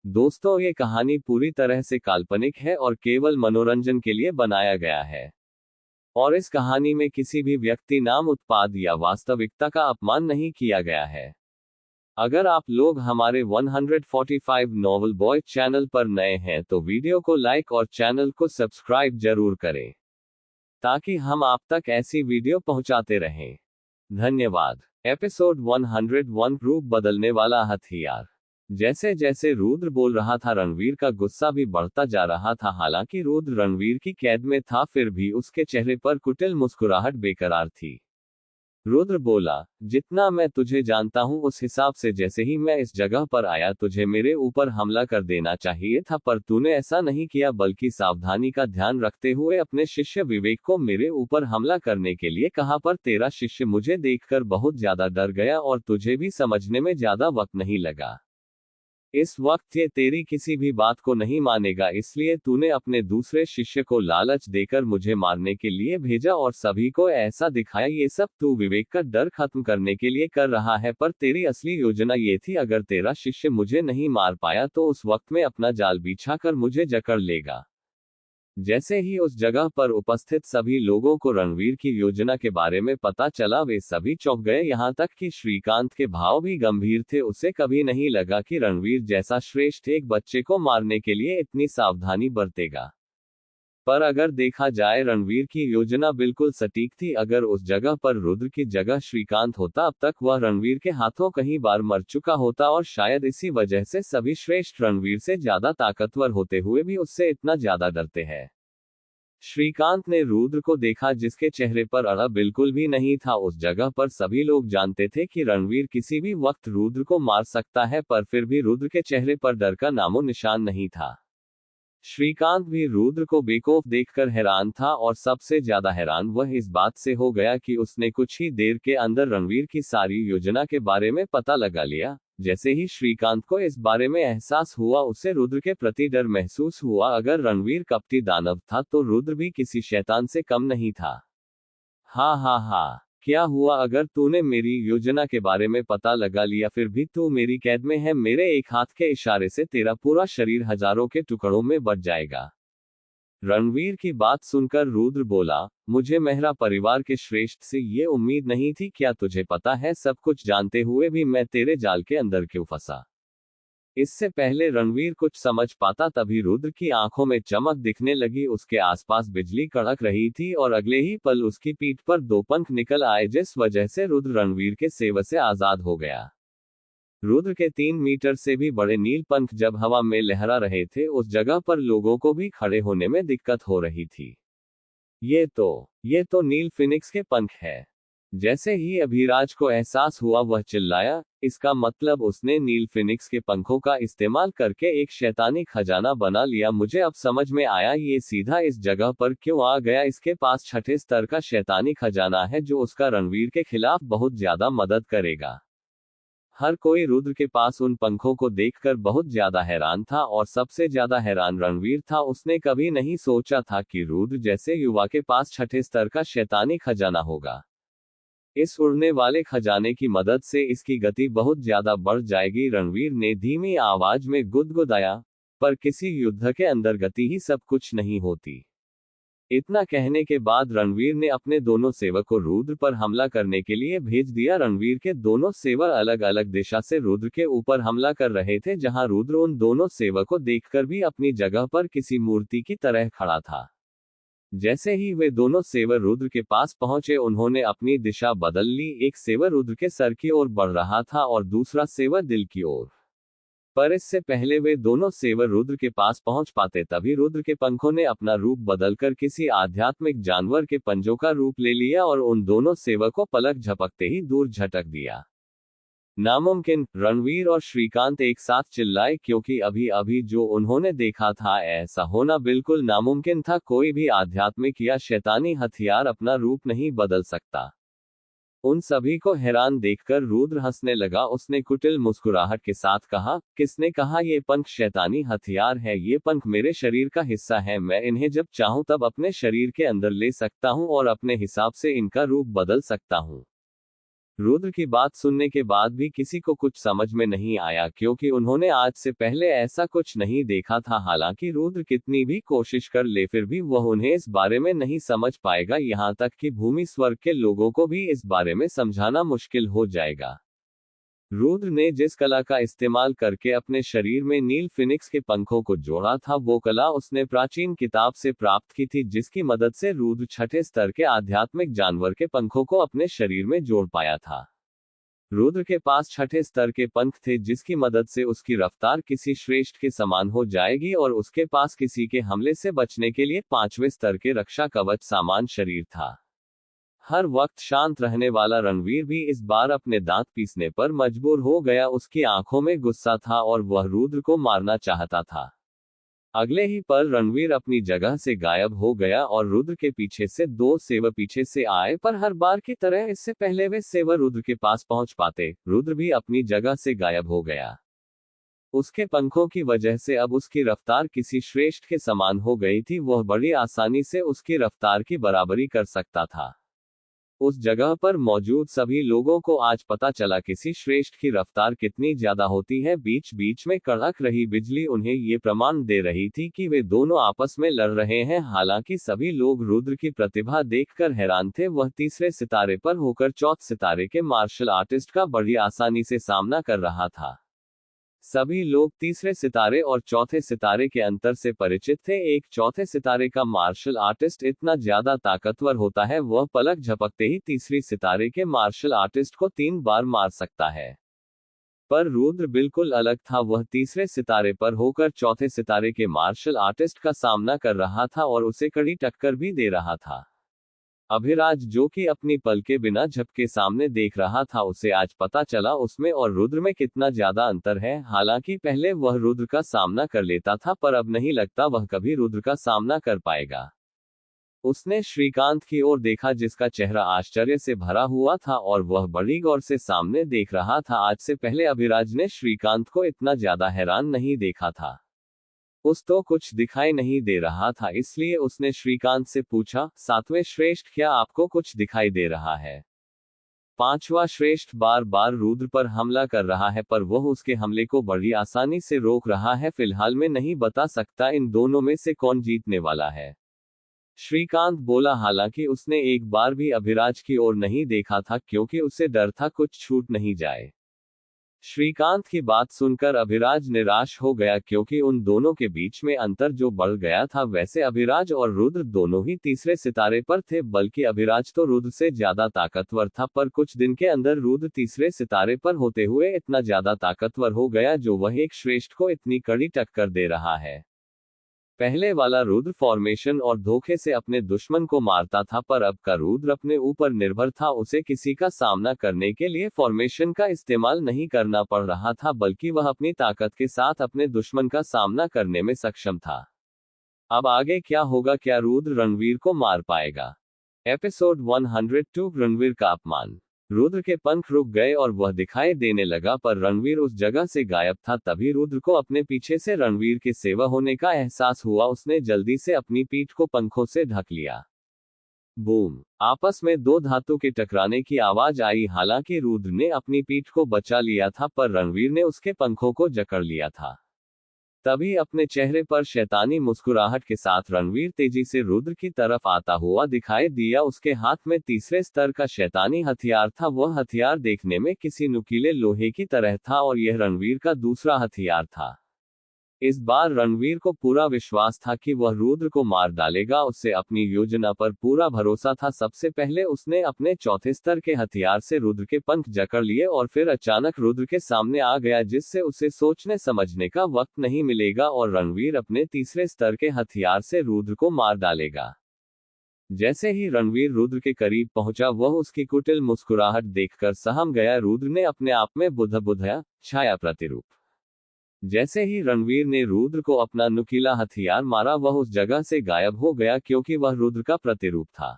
दोस्तों, ये कहानी पूरी तरह से काल्पनिक है और केवल मनोरंजन के लिए बनाया गया है। और इस कहानी में किसी भी व्यक्ति, नाम, उत्पाद या वास्तविकता का अपमान नहीं किया गया है। अगर आप लोग हमारे 145 नॉवल बॉय चैनल पर नए हैं तो वीडियो को लाइक और चैनल को सब्सक्राइब जरूर करें, ताकि हम आप तक ऐसी वीडियो पहुंचाते रहें। धन्यवाद। एपिसोड 101, रूप बदलने वाला हथियार। जैसे जैसे रुद्र बोल रहा था, रणवीर का गुस्सा भी बढ़ता जा रहा था। हालांकि रुद्र रणवीर की कैद में था, फिर भी उसके चेहरे पर कुटिल मुस्कुराहट बेकरार थी। रुद्र बोला, जितना मैं तुझे जानता हूं उस हिसाब से जैसे ही मैं इस जगह पर आया तुझे मेरे ऊपर हमला कर देना चाहिए था, पर तूने ऐसा नहीं किया, बल्कि सावधानी का ध्यान रखते हुए अपने शिष्य विवेक को मेरे ऊपर हमला करने के लिए कहा। पर तेरा शिष्य मुझे देखकर बहुत ज्यादा डर गया और तुझे भी समझने में ज्यादा वक्त नहीं लगा। इस वक्त ये तेरी किसी भी बात को नहीं मानेगा, इसलिए तूने अपने दूसरे शिष्य को लालच देकर मुझे मारने के लिए भेजा और सभी को ऐसा दिखाया। ये सब तू विवेक का डर खत्म करने के लिए कर रहा है, पर तेरी असली योजना ये थी, अगर तेरा शिष्य मुझे नहीं मार पाया तो उस वक्त में अपना जाल बिछाकर मुझे जकड़ लेगा। जैसे ही उस जगह पर उपस्थित सभी लोगों को रणवीर की योजना के बारे में पता चला, वे सभी चौंक गए। यहाँ तक कि श्रीकांत के भाव भी गंभीर थे। उसे कभी नहीं लगा कि रणवीर जैसा श्रेष्ठ एक बच्चे को मारने के लिए इतनी सावधानी बरतेगा। पर अगर देखा जाए, रणवीर की योजना बिल्कुल सटीक थी। अगर उस जगह पर रुद्र की जगह श्रीकांत होता, अब तक वह रणवीर के हाथों कई बार मर चुका होता, और शायद इसी वजह से सभी श्रेष्ठ रणवीर से ज्यादा ताकतवर होते हुए भी उससे इतना ज्यादा डरते हैं। श्रीकांत ने रुद्र को देखा, जिसके चेहरे पर अड़ा बिल्कुल भी नहीं था। उस जगह पर सभी लोग जानते थे कि रणवीर किसी भी वक्त रुद्र को मार सकता है, पर फिर भी रुद्र के चेहरे पर डर का नामो निशान नहीं था। श्रीकांत भी रुद्र को बेखौफ देखकर हैरान था, और सबसे ज्यादा हैरान वह इस बात से हो गया कि उसने कुछ ही देर के अंदर रणवीर की सारी योजना के बारे में पता लगा लिया। जैसे ही श्रीकांत को इस बारे में एहसास हुआ, उसे रुद्र के प्रति डर महसूस हुआ। अगर रणवीर कपटी दानव था तो रुद्र भी किसी शैतान से कम नहीं था। हाँ हाँ हाँ, क्या हुआ अगर तूने मेरी योजना के बारे में पता लगा लिया, फिर भी तू मेरी कैद में है। मेरे एक हाथ के इशारे से तेरा पूरा शरीर हजारों के टुकड़ों में बट जाएगा। रणवीर की बात सुनकर रुद्र बोला, मुझे मेहरा परिवार के श्रेष्ठ से ये उम्मीद नहीं थी। क्या तुझे पता है, सब कुछ जानते हुए भी मैं तेरे जाल के अंदर क्यों फंसा? इससे पहले रणवीर कुछ समझ पाता, तभी रुद्र की आंखों में चमक दिखने लगी। उसके आसपास बिजली कड़क रही थी और अगले ही पल उसकी पीठ पर दो पंख निकल आए, जिस वजह से रुद्र रणवीर के सेवा से आजाद हो गया। रुद्र के 3 मीटर से भी बड़े नील पंख जब हवा में लहरा रहे थे, उस जगह पर लोगों को भी खड़े होने में दिक्कत हो रही थी। ये तो नील फिनिक्स के पंख है। जैसे ही अभिराज को एहसास हुआ, वह चिल्लाया, इसका मतलब उसने नील फिनिक्स के पंखों का इस्तेमाल करके एक शैतानी खजाना बना लिया। मुझे अब समझ में आया, ये सीधा इस जगह पर क्यों आ गया। इसके पास 6ठे स्तर का शैतानी खजाना है, जो उसका रणवीर के खिलाफ बहुत ज्यादा मदद करेगा। हर कोई रुद्र के पास उन पंखों को देखकर बहुत ज्यादा हैरान था, और सबसे ज्यादा हैरान रणवीर था। उसने कभी नहीं सोचा था कि रुद्र जैसे युवा के पास 6ठे स्तर का शैतानी खजाना होगा। इस उड़ने वाले खजाने की मदद से इसकी गति बहुत ज्यादा बढ़ जाएगी, रणवीर ने धीमी आवाज में गुदगुदाया। पर किसी युद्ध के अंदर गति ही सब कुछ नहीं होती। इतना कहने के बाद रणवीर ने अपने दोनों सेवक को रुद्र पर हमला करने के लिए भेज दिया। रणवीर के दोनों सेवक अलग अलग दिशा से रुद्र के ऊपर हमला कर रहे थे, जहां रुद्र उन दोनों सेवक को देखकर भी अपनी जगह पर किसी मूर्ति की तरह खड़ा था। जैसे ही वे दोनों सेवर रुद्र के पास पहुंचे, उन्होंने अपनी दिशा बदल ली। एक सेवर रुद्र के सर की ओर बढ़ रहा था और दूसरा सेवर दिल की ओर। पर इससे पहले वे दोनों सेवर रुद्र के पास पहुंच पाते, तभी रुद्र के पंखों ने अपना रूप बदलकर किसी आध्यात्मिक जानवर के पंजों का रूप ले लिया और उन दोनों सेवक को पलक झपकते ही दूर झटक दिया। नामुमकिन! रणवीर और श्रीकांत एक साथ चिल्लाए, क्योंकि अभी अभी जो उन्होंने देखा था, ऐसा होना बिल्कुल नामुमकिन था। कोई भी आध्यात्मिक या शैतानी हथियार अपना रूप नहीं बदल सकता। उन सभी को हैरान देखकर रुद्र हंसने लगा। उसने कुटिल मुस्कुराहट के साथ कहा, किसने कहा ये पंख शैतानी हथियार है? ये पंख मेरे शरीर का हिस्सा है। मैं इन्हें जब चाहूं तब अपने शरीर के अंदर ले सकता हूं और अपने हिसाब से इनका रूप बदल सकता हूं। रुद्र की बात सुनने के बाद भी किसी को कुछ समझ में नहीं आया, क्योंकि उन्होंने आज से पहले ऐसा कुछ नहीं देखा था। हालांकि रुद्र कितनी भी कोशिश कर ले फिर भी वह उन्हें इस बारे में नहीं समझ पाएगा, यहाँ तक कि भूमि स्वर्ग के लोगों को भी इस बारे में समझाना मुश्किल हो जाएगा। रुद्र ने जिस कला का इस्तेमाल करके अपने शरीर में नील फिनिक्स के पंखों को जोड़ा था, वो कला उसने प्राचीन किताब से प्राप्त की थी, जिसकी मदद से रुद्र छठे स्तर के आध्यात्मिक जानवर के पंखों को अपने शरीर में जोड़ पाया था। रुद्र के पास छठे स्तर के पंख थे, जिसकी मदद से उसकी रफ्तार किसी श्रेष्ठ के समान हो जाएगी और उसके पास किसी के हमले से बचने के लिए पांचवें स्तर के रक्षा कवच सामान शरीर था। हर वक्त शांत रहने वाला रणवीर भी इस बार अपने दांत पीसने पर मजबूर हो गया। उसकी आंखों में गुस्सा था और वह रुद्र को मारना चाहता था। अगले ही पल रणवीर अपनी जगह से गायब हो गया और रुद्र के पीछे से दो सेवर पीछे से आए, पर हर बार की तरह इससे पहले वे सेवर रुद्र के पास पहुंच पाते, रुद्र भी अपनी जगह से गायब हो गया। उसके पंखों की वजह से अब उसकी रफ्तार किसी श्रेष्ठ के समान हो गई थी। वह बड़ी आसानी से उसकी रफ्तार की बराबरी कर सकता था। उस जगह पर मौजूद सभी लोगों को आज पता चला किसी श्रेष्ठ की रफ्तार कितनी ज्यादा होती है। बीच बीच में कड़क रही बिजली उन्हें ये प्रमाण दे रही थी कि वे दोनों आपस में लड़ रहे हैं। हालांकि सभी लोग रुद्र की प्रतिभा देखकर हैरान थे। वह तीसरे सितारे पर होकर चौथे सितारे के मार्शल आर्टिस्ट का बड़ी आसानी से सामना कर रहा था। सभी लोग तीसरे सितारे और चौथे सितारे के अंतर से परिचित थे। एक चौथे सितारे का मार्शल आर्टिस्ट इतना ज्यादा ताकतवर होता है, वह पलक झपकते ही तीसरी सितारे के मार्शल आर्टिस्ट को 3 बार मार सकता है। पर रुद्र बिल्कुल अलग था। वह तीसरे सितारे पर होकर चौथे सितारे के मार्शल आर्टिस्ट का सामना कर रहा था और उसे कड़ी टक्कर भी दे रहा था। अभिराज, जो कि अपनी पल के बिना झपके सामने देख रहा था, उसे आज पता चला उसमें और रुद्र में कितना ज्यादा अंतर है। हालांकि पहले वह रुद्र का सामना कर लेता था, पर अब नहीं लगता वह कभी रुद्र का सामना कर पाएगा। उसने श्रीकांत की ओर देखा, जिसका चेहरा आश्चर्य से भरा हुआ था और वह बड़ी गौर से सामने देख रहा था। आज से पहले अभिराज ने श्रीकांत को इतना ज्यादा हैरान नहीं देखा था। उस तो कुछ दिखाई नहीं दे रहा था, इसलिए उसने श्रीकांत से पूछा, सातवें श्रेष्ठ, क्या आपको कुछ दिखाई दे रहा है? पांचवा श्रेष्ठ बार बार रुद्र पर हमला कर रहा है, पर वह उसके हमले को बड़ी आसानी से रोक रहा है। फिलहाल मैं नहीं बता सकता इन दोनों में से कौन जीतने वाला है, श्रीकांत बोला। हालांकि उसने एक बार भी अभिराज की ओर नहीं देखा था, क्योंकि उसे डर था कुछ छूट नहीं जाए। श्रीकांत की बात सुनकर अभिराज निराश हो गया, क्योंकि उन दोनों के बीच में अंतर जो बढ़ गया था। वैसे अभिराज और रुद्र दोनों ही तीसरे सितारे पर थे, बल्कि अभिराज तो रुद्र से ज्यादा ताकतवर था। पर कुछ दिन के अंदर रुद्र तीसरे सितारे पर होते हुए इतना ज्यादा ताकतवर हो गया, जो वह एक श्रेष्ठ को इतनी कड़ी टक्कर दे रहा है। पहले वाला रुद्र फॉर्मेशन और धोखे से अपने दुश्मन को मारता था, पर अब का रुद्र अपने ऊपर निर्भर था। उसे किसी का सामना करने के लिए फॉर्मेशन का इस्तेमाल नहीं करना पड़ रहा था, बल्कि वह अपनी ताकत के साथ अपने दुश्मन का सामना करने में सक्षम था। अब आगे क्या होगा? क्या रुद्र रणवीर को मार पाएगा? एपिसोड 102, रणवीर का अपमान। रुद्र के पंख रुक गए और वह दिखाई देने लगा, पर रणवीर उस जगह से गायब था। तभी रुद्र को अपने पीछे से रणवीर के सेवा होने का एहसास हुआ। उसने जल्दी से अपनी पीठ को पंखों से ढक लिया। बूम! आपस में दो धातु के टकराने की आवाज आई। हालांकि रुद्र ने अपनी पीठ को बचा लिया था, पर रणवीर ने उसके पंखों को जकड़ लिया था। तभी अपने चेहरे पर शैतानी मुस्कुराहट के साथ रणवीर तेजी से रुद्र की तरफ आता हुआ दिखाई दिया। उसके हाथ में तीसरे स्तर का शैतानी हथियार था। वह हथियार देखने में किसी नुकीले लोहे की तरह था और यह रणवीर का दूसरा हथियार था। इस बार रणवीर को पूरा विश्वास था कि वह रुद्र को मार डालेगा। उसे अपनी योजना पर पूरा भरोसा था। सबसे पहले उसने अपने चौथे स्तर के हथियार से रुद्र के पंख जकड़ लिए और फिर अचानक रुद्र के सामने आ गया, जिससे उसे सोचने समझने का वक्त नहीं मिलेगा और रणवीर अपने तीसरे स्तर के हथियार से रुद्र को मार डालेगा। जैसे ही रणवीर रुद्र के करीब पहुंचा, वह उसकी कुटिल मुस्कुराहट देखकर सहम गया। रुद्र ने अपने आप में बुद्ध छाया प्रतिरूप। जैसे ही रणवीर ने रुद्र को अपना नुकीला हथियार मारा, वह उस जगह से गायब हो गया, क्योंकि वह रुद्र का प्रतिरूप था।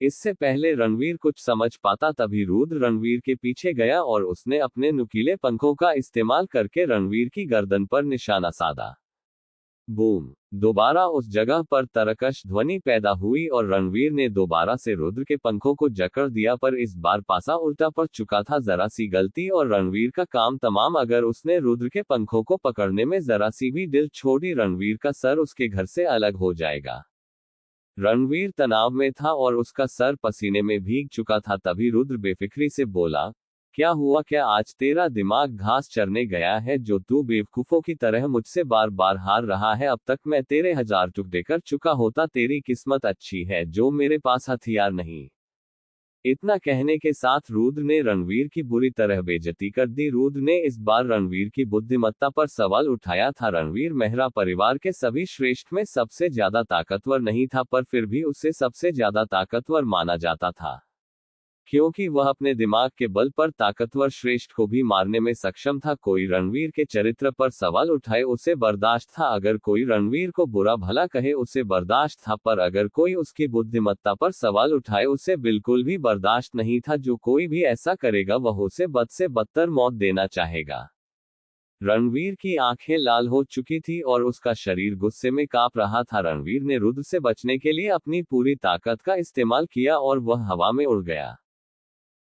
इससे पहले रणवीर कुछ समझ पाता, तभी रुद्र रणवीर के पीछे गया और उसने अपने नुकीले पंखों का इस्तेमाल करके रणवीर की गर्दन पर निशाना साधा। बूम! दोबारा उस जगह पर तरकश ध्वनि पैदा हुई और रणवीर ने दोबारा से रुद्र के पंखों को जकड़ दिया, पर इस बार पासा उल्टा पड़ चुका था। जरा सी गलती और रणवीर का काम तमाम। अगर उसने रुद्र के पंखों को पकड़ने में जरा सी भी ढिल छोड़ी, रणवीर का सर उसके घर से अलग हो जाएगा। रणवीर तनाव में था और उसका सर पसीने में भीग चुका था। तभी रुद्र बेफिक्री से बोला, क्या हुआ? क्या आज तेरा दिमाग घास चरने गया है जो तू बेवकूफों की तरह मुझसे बार बार हार रहा है? अब तक मैं तेरे 1000 टुकड़े कर चुका होता। तेरी किस्मत अच्छी है जो मेरे पास हथियार नहीं। इतना कहने के साथ रुद्र ने रणवीर की बुरी तरह बेइज्जती कर दी। रुद्र ने इस बार रणवीर की बुद्धिमत्ता पर सवाल उठाया था। रणवीर मेहरा परिवार के सभी श्रेष्ठ में सबसे ज्यादा ताकतवर नहीं था, पर फिर भी उसे सबसे ज्यादा ताकतवर माना जाता था, क्योंकि वह अपने दिमाग के बल पर ताकतवर श्रेष्ठ को भी मारने में सक्षम था। कोई रणवीर के चरित्र पर सवाल उठाए उसे बर्दाश्त था, अगर कोई रणवीर को बुरा भला कहे उसे बर्दाश्त था, पर अगर कोई उसकी बुद्धिमत्ता पर सवाल उठाए उसे बिल्कुल भी बर्दाश्त नहीं था। जो कोई भी ऐसा करेगा वह उसे बद से बदतर मौत देना चाहेगा। रणवीर की आंखें लाल हो चुकी थी और उसका शरीर गुस्से में कांप रहा था। रणवीर ने रुद्र से बचने के लिए अपनी पूरी ताकत का इस्तेमाल किया और वह हवा में उड़ गया।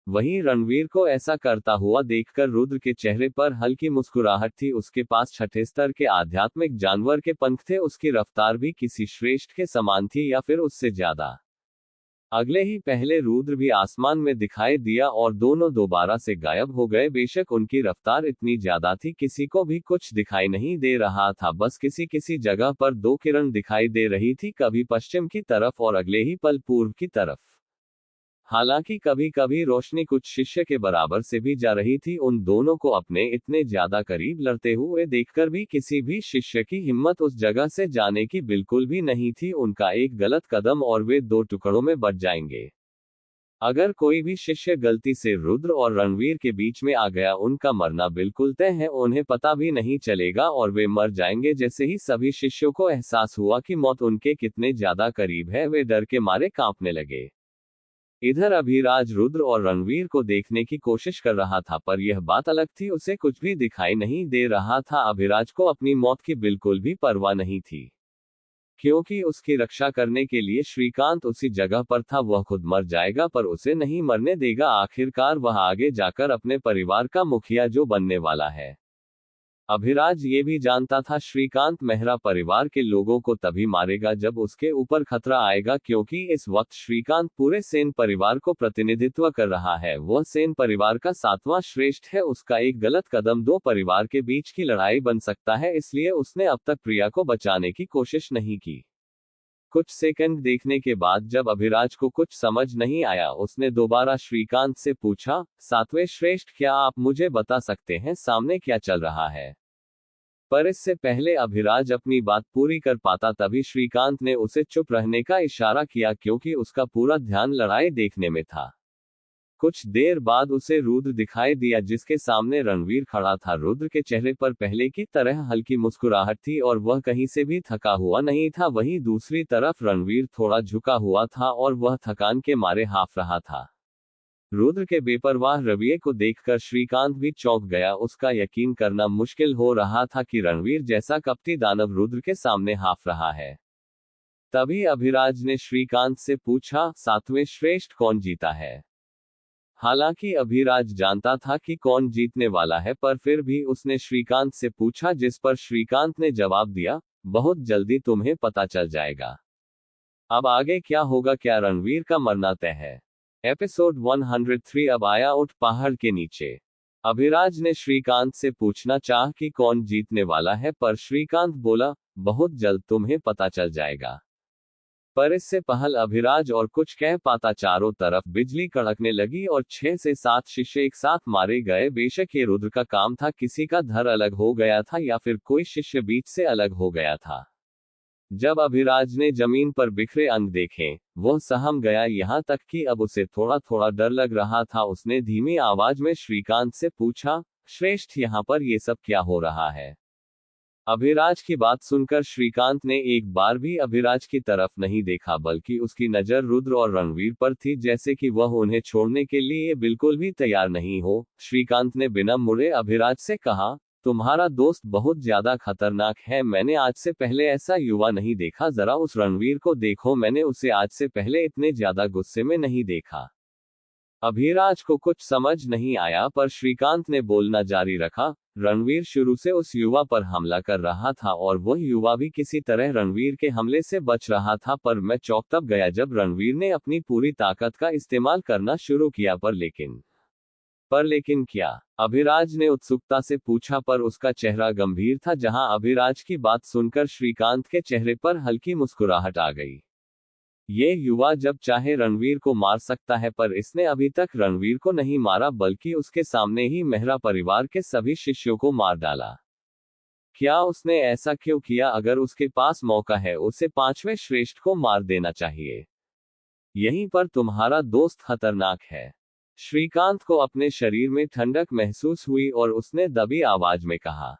वहीं रणवीर को ऐसा करता हुआ देखकर रुद्र के चेहरे पर हल्की मुस्कुराहट थी। उसके पास 6ठे स्तर के आध्यात्मिक जानवर के पंख थे। उसकी रफ्तार भी किसी श्रेष्ठ के समान थी या फिर उससे ज्यादा। अगले ही पहले रुद्र भी आसमान में दिखाई दिया और दोनों दोबारा से गायब हो गए। बेशक उनकी रफ्तार इतनी ज्यादा थी किसी को भी कुछ दिखाई नहीं दे रहा था, बस किसी किसी जगह पर दो किरण दिखाई दे रही थी, कभी पश्चिम की तरफ और अगले ही पल पूर्व की तरफ। हालांकि कभी कभी रोशनी कुछ शिष्य के बराबर से भी जा रही थी। उन दोनों को अपने इतने ज्यादा करीब लड़ते हुए देखकर भी किसी भी शिष्य की हिम्मत उस जगह से जाने की बिल्कुल भी नहीं थी। उनका एक गलत कदम और वे दो टुकड़ों में बट जाएंगे। अगर कोई भी शिष्य गलती से रुद्र और रणवीर के बीच में आ गया, उनका मरना बिल्कुल तय है। उन्हें पता भी नहीं चलेगा और वे मर जाएंगे। जैसे ही सभी शिष्यों को एहसास हुआ कि मौत उनके कितने ज्यादा करीब है, वे डर के मारे कांपने लगे। इधर अभिराज रुद्र और रणवीर को देखने की कोशिश कर रहा था, पर यह बात अलग थी, उसे कुछ भी दिखाई नहीं दे रहा था। अभिराज को अपनी मौत की बिल्कुल भी परवाह नहीं थी, क्योंकि उसकी रक्षा करने के लिए श्रीकांत उसी जगह पर था। वह खुद मर जाएगा पर उसे नहीं मरने देगा। आखिरकार वह आगे जाकर अपने परिवार का मुखिया जो बनने वाला है। अभिराज ये भी जानता था श्रीकांत मेहरा परिवार के लोगों को तभी मारेगा जब उसके ऊपर खतरा आएगा, क्योंकि इस वक्त श्रीकांत पूरे सेन परिवार को प्रतिनिधित्व कर रहा है। वह सेन परिवार का 7वां श्रेष्ठ है। उसका एक गलत कदम दो परिवार के बीच की लड़ाई बन सकता है, इसलिए उसने अब तक प्रिया को बचाने की कोशिश नहीं की। कुछ सेकंड देखने के बाद जब अभिराज को कुछ समझ नहीं आया, उसने दोबारा श्रीकांत से पूछा, 7वें श्रेष्ठ, क्या आप मुझे बता सकते हैं सामने क्या चल रहा है? पर इससे पहले अभिराज अपनी बात पूरी कर पाता तभी श्रीकांत ने उसे चुप रहने का इशारा किया, क्योंकि उसका पूरा ध्यान लड़ाई देखने में था। कुछ देर बाद उसे रुद्र दिखाई दिया जिसके सामने रणवीर खड़ा था। रुद्र के चेहरे पर पहले की तरह हल्की मुस्कुराहट थी और वह कहीं से भी थका हुआ नहीं था। वहीं दूसरी तरफ रणवीर थोड़ा झुका हुआ था और वह थकान के मारे हाफ रहा था। रुद्र के बेपरवाह रवैये को देखकर श्रीकांत भी चौंक गया। उसका यकीन करना मुश्किल हो रहा था कि रणवीर जैसा कपटी दानव रुद्र के सामने हाफ रहा है। तभी अभिराज ने श्रीकांत से पूछा, 7वें श्रेष्ठ, कौन जीता है? हालांकि अभिराज जानता था कि कौन जीतने वाला है, पर फिर भी उसने श्रीकांत से पूछा, जिस पर श्रीकांत ने जवाब दिया, बहुत जल्दी तुम्हें पता चल जाएगा। अब आगे क्या होगा? क्या रणवीर का मरना तय है? एपिसोड 103। अब आया उठ पहाड़ के नीचे। अभिराज ने श्रीकांत से पूछना चाहा कि कौन जीतने वाला है, पर श्रीकांत बोला, बहुत जल्द तुम्हें पता चल जाएगा। पर इससे पहले अभिराज और कुछ कह पाता, चारों तरफ बिजली कड़कने लगी और 6 से 7 शिष्य एक साथ मारे गए। बेशक ये रुद्र का काम था, किसी का धड़ अलग हो गया था या फिर कोई शिष्य बीच से अलग हो गया था। जब अभिराज ने जमीन पर बिखरे अंग देखे, वह सहम गया, यहाँ तक कि अब उसे थोड़ा थोड़ा डर लग रहा था। उसने धीमी आवाज में श्रीकांत से पूछा, श्रेष्ठ, यहाँ पर ये सब क्या हो रहा है? अभिराज की बात सुनकर श्रीकांत ने एक बार भी अभिराज की तरफ नहीं देखा, बल्कि उसकी नजर रुद्र और रणवीर पर थी, जैसे कि वह उन्हें छोड़ने के लिए बिल्कुल भी तैयार नहीं हो। श्रीकांत ने बिना मुड़े अभिराज से कहा, तुम्हारा दोस्त बहुत ज्यादा खतरनाक है, मैंने आज से पहले ऐसा युवा नहीं देखा, जरा उस रणवीर को देखो, मैंने उसे आज से पहले इतने ज्यादा गुस्से में नहीं देखा। अभिराज को कुछ समझ नहीं आया, पर श्रीकांत ने बोलना जारी रखा। रणवीर शुरू से उस युवा पर हमला कर रहा था और वह युवा भी किसी तरह रणवीर के हमले से बच रहा था, पर मैं चौंक तब गया जब रणवीर ने अपनी पूरी ताकत का इस्तेमाल करना शुरू किया। पर लेकिन क्या? अभिराज ने उत्सुकता से पूछा, पर उसका चेहरा गंभीर था। जहां अभिराज की बात सुनकर श्रीकांत के चेहरे पर हल्की मुस्कुराहट आ गई। ये युवा जब चाहे रणवीर को मार सकता है, पर इसने अभी तक रणवीर को नहीं मारा, बल्कि उसके सामने ही मेहरा परिवार के सभी शिष्यों को मार डाला। क्या उसने ऐसा क्यों किया? अगर उसके पास मौका है, उसे पांचवें श्रेष्ठ को मार देना चाहिए। यहीं पर तुम्हारा दोस्त खतरनाक है। श्रीकांत को अपने शरीर में ठंडक महसूस हुई और उसने दबी आवाज में कहा।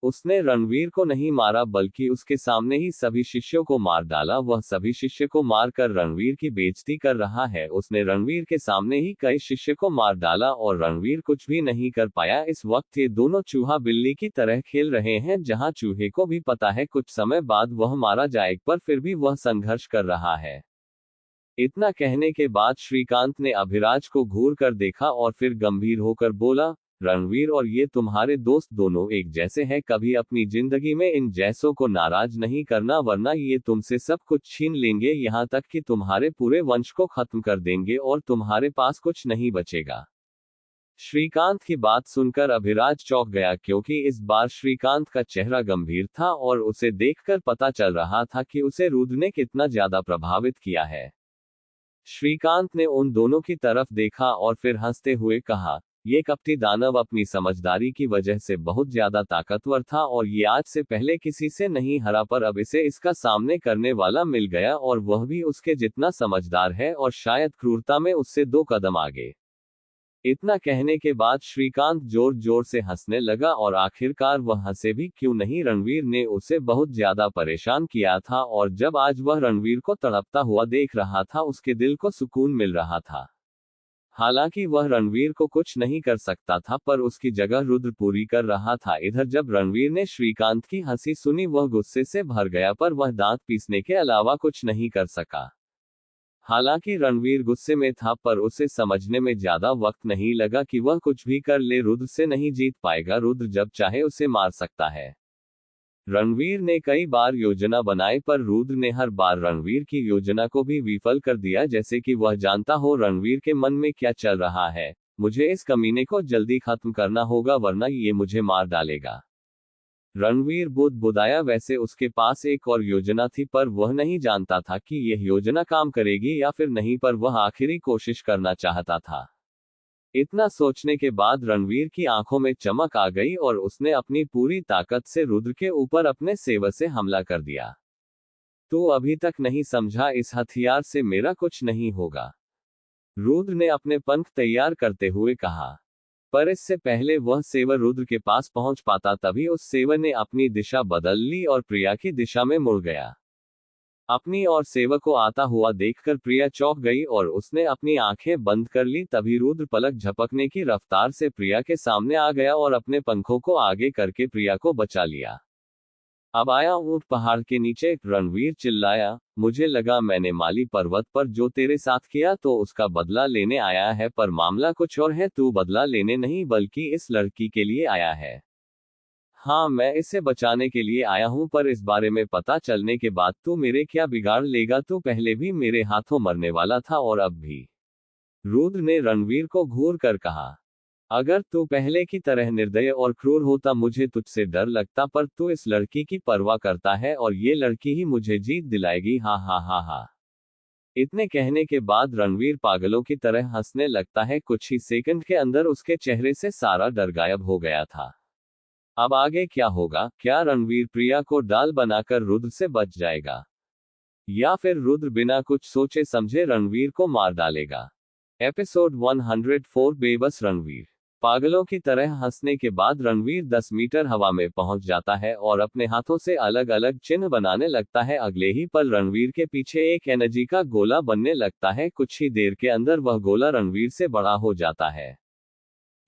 उसने रणवीर को नहीं मारा, बल्कि उसके सामने ही सभी शिष्यों को मार डाला। वह सभी शिष्य को मारकर रणवीर की बेइज्जती कर रहा है। उसने रणवीर के सामने ही कई शिष्य को मार डाला और रणवीर कुछ भी नहीं कर पाया। इस वक्त ये दोनों चूहा बिल्ली की तरह खेल रहे हैं, जहां चूहे को भी पता है कुछ समय बाद वह मारा जाएगा, पर फिर भी वह संघर्ष कर रहा है। इतना कहने के बाद श्रीकांत ने अभिराज को घूर कर देखा और फिर गंभीर होकर बोला, रणवीर और ये तुम्हारे दोस्त दोनों एक जैसे हैं। कभी अपनी जिंदगी में इन जैसों को नाराज नहीं करना, वरना ये तुमसे सब कुछ छीन लेंगे, यहाँ तक कि तुम्हारे पूरे वंश को खत्म कर देंगे और तुम्हारे पास कुछ नहीं बचेगा। श्रीकांत की बात सुनकर अभिराज चौंक गया, क्योंकि इस बार श्रीकांत का चेहरा गंभीर था और उसे देखकर पता चल रहा था कि उसे रुद्र ने कितना ज्यादा प्रभावित किया है। श्रीकांत ने उन दोनों की तरफ देखा और फिर हंसते हुए कहा, ये कपटी दानव अपनी समझदारी की वजह से बहुत ज्यादा ताकतवर था और ये आज से पहले किसी से नहीं हरा, पर अब इसे इसका सामने करने वाला मिल गया और वह भी उसके जितना समझदार है और शायद क्रूरता में उससे 2 कदम आगे। इतना कहने के बाद श्रीकांत जोर जोर से हंसने लगा और आखिरकार वह हंसे भी क्यों नहीं। रणवीर ने उसे बहुत ज्यादा परेशान किया था और जब आज वह रणवीर को तड़पता हुआ देख रहा था, उसके दिल को सुकून मिल रहा था। हालांकि वह रणवीर को कुछ नहीं कर सकता था, पर उसकी जगह रुद्र पूरी कर रहा था। इधर जब रणवीर ने श्रीकांत की हंसी सुनी, वह गुस्से से भर गया, पर वह दांत पीसने के अलावा कुछ नहीं कर सका। हालांकि रणवीर गुस्से में था, पर उसे समझने में ज्यादा वक्त नहीं लगा कि वह कुछ भी कर ले, रुद्र से नहीं जीत पाएगा। रुद्र जब चाहे उसे मार सकता है। रणवीर ने कई बार योजना बनाई, पर रुद्र ने हर बार रणवीर की योजना को भी विफल कर दिया, जैसे कि वह जानता हो रणवीर के मन में क्या चल रहा है। मुझे इस कमीने को जल्दी खत्म करना होगा, वरना ये मुझे मार डालेगा। रणवीर बुदबुदाया। वैसे उसके पास एक और योजना थी, पर वह नहीं जानता था कि यह योजना काम करेगी या फिर नहीं, पर वह आखिरी कोशिश करना चाहता था। इतना सोचने के बाद रणवीर की आंखों में चमक आ गई और उसने अपनी पूरी ताकत से रुद्र के ऊपर अपने सेवर से हमला कर दिया। तू अभी तक नहीं समझा, इस हथियार से मेरा कुछ नहीं होगा, रुद्र ने अपने पंख तैयार करते हुए कहा। पर इससे पहले वह सेवर रुद्र के पास पहुंच पाता, तभी उस सेवर ने अपनी दिशा बदल ली और प्रिया की दिशा में मुड़ गया। अपनी और सेवर को आता हुआ देखकर प्रिया चौंक गई और उसने अपनी आंखें बंद कर ली। तभी रुद्र पलक झपकने की रफ्तार से प्रिया के सामने आ गया और अपने पंखों को आगे करके प्रिया को बचा लिया। अब आया ऊंट पहाड़ के नीचे, रणवीर चिल्लाया। मुझे लगा मैंने माली पर्वत पर जो तेरे साथ किया तो उसका बदला लेने आया है, पर मामला कुछ और है। तू बदला लेने नहीं, बल्कि इस लड़की के लिए आया है। हाँ, मैं इसे बचाने के लिए आया हूं, पर इस बारे में पता चलने के बाद तू मेरे क्या बिगाड़ लेगा? तू पहले भी मेरे हाथों मरने वाला था और अब भी। रुद्र ने रणवीर को घूर कर कहा, अगर तू पहले की तरह निर्दय और क्रूर होता, मुझे तुझसे डर लगता, पर तू इस लड़की की परवाह करता है और ये लड़की ही मुझे जीत दिलाएगी। हा हा हा हा। इतने कहने के बाद रणवीर पागलों की तरह हंसने लगता है। कुछ ही सेकंड के अंदर उसके चेहरे से सारा डर गायब हो गया था। अब आगे क्या होगा? क्या रणवीर प्रिया को डाल बनाकर रुद्र से बच जाएगा, या फिर रुद्र बिना कुछ सोचे समझे रणवीर को मार डालेगा? एपिसोड 104 बेबस रणवीर। पागलों की तरह हंसने के बाद रणवीर 10 मीटर हवा में पहुंच जाता है और अपने हाथों से अलग अलग चिन्ह बनाने लगता है। अगले ही पल रणवीर के पीछे एक एनर्जी का गोला बनने लगता है। कुछ ही देर के अंदर वह गोला रणवीर से बड़ा हो जाता है।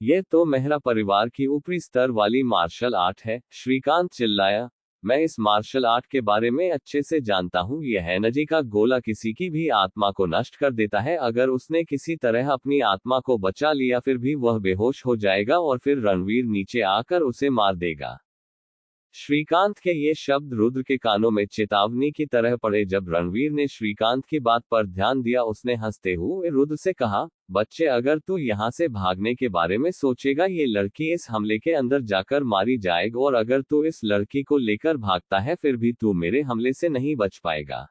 यह तो मेहरा परिवार की ऊपरी स्तर वाली मार्शल आर्ट है, श्रीकांत चिल्लाया। मैं इस मार्शल आर्ट के बारे में अच्छे से जानता हूँ। यह एनर्जी का गोला किसी की भी आत्मा को नष्ट कर देता है। अगर उसने किसी तरह अपनी आत्मा को बचा लिया फिर भी वह बेहोश हो जाएगा और फिर रणवीर नीचे आकर उसे मार देगा। श्रीकांत के ये शब्द रुद्र के कानों में चेतावनी की तरह पड़े। जब रणवीर ने श्रीकांत की बात पर ध्यान दिया, उसने हंसते हुए रुद्र से कहा, बच्चे, अगर तू यहाँ से भागने के बारे में सोचेगा, ये लड़की इस हमले के अंदर जाकर मारी जाएगी, और अगर तू इस लड़की को लेकर भागता है फिर भी तू मेरे हमले से नहीं बच पाएगा।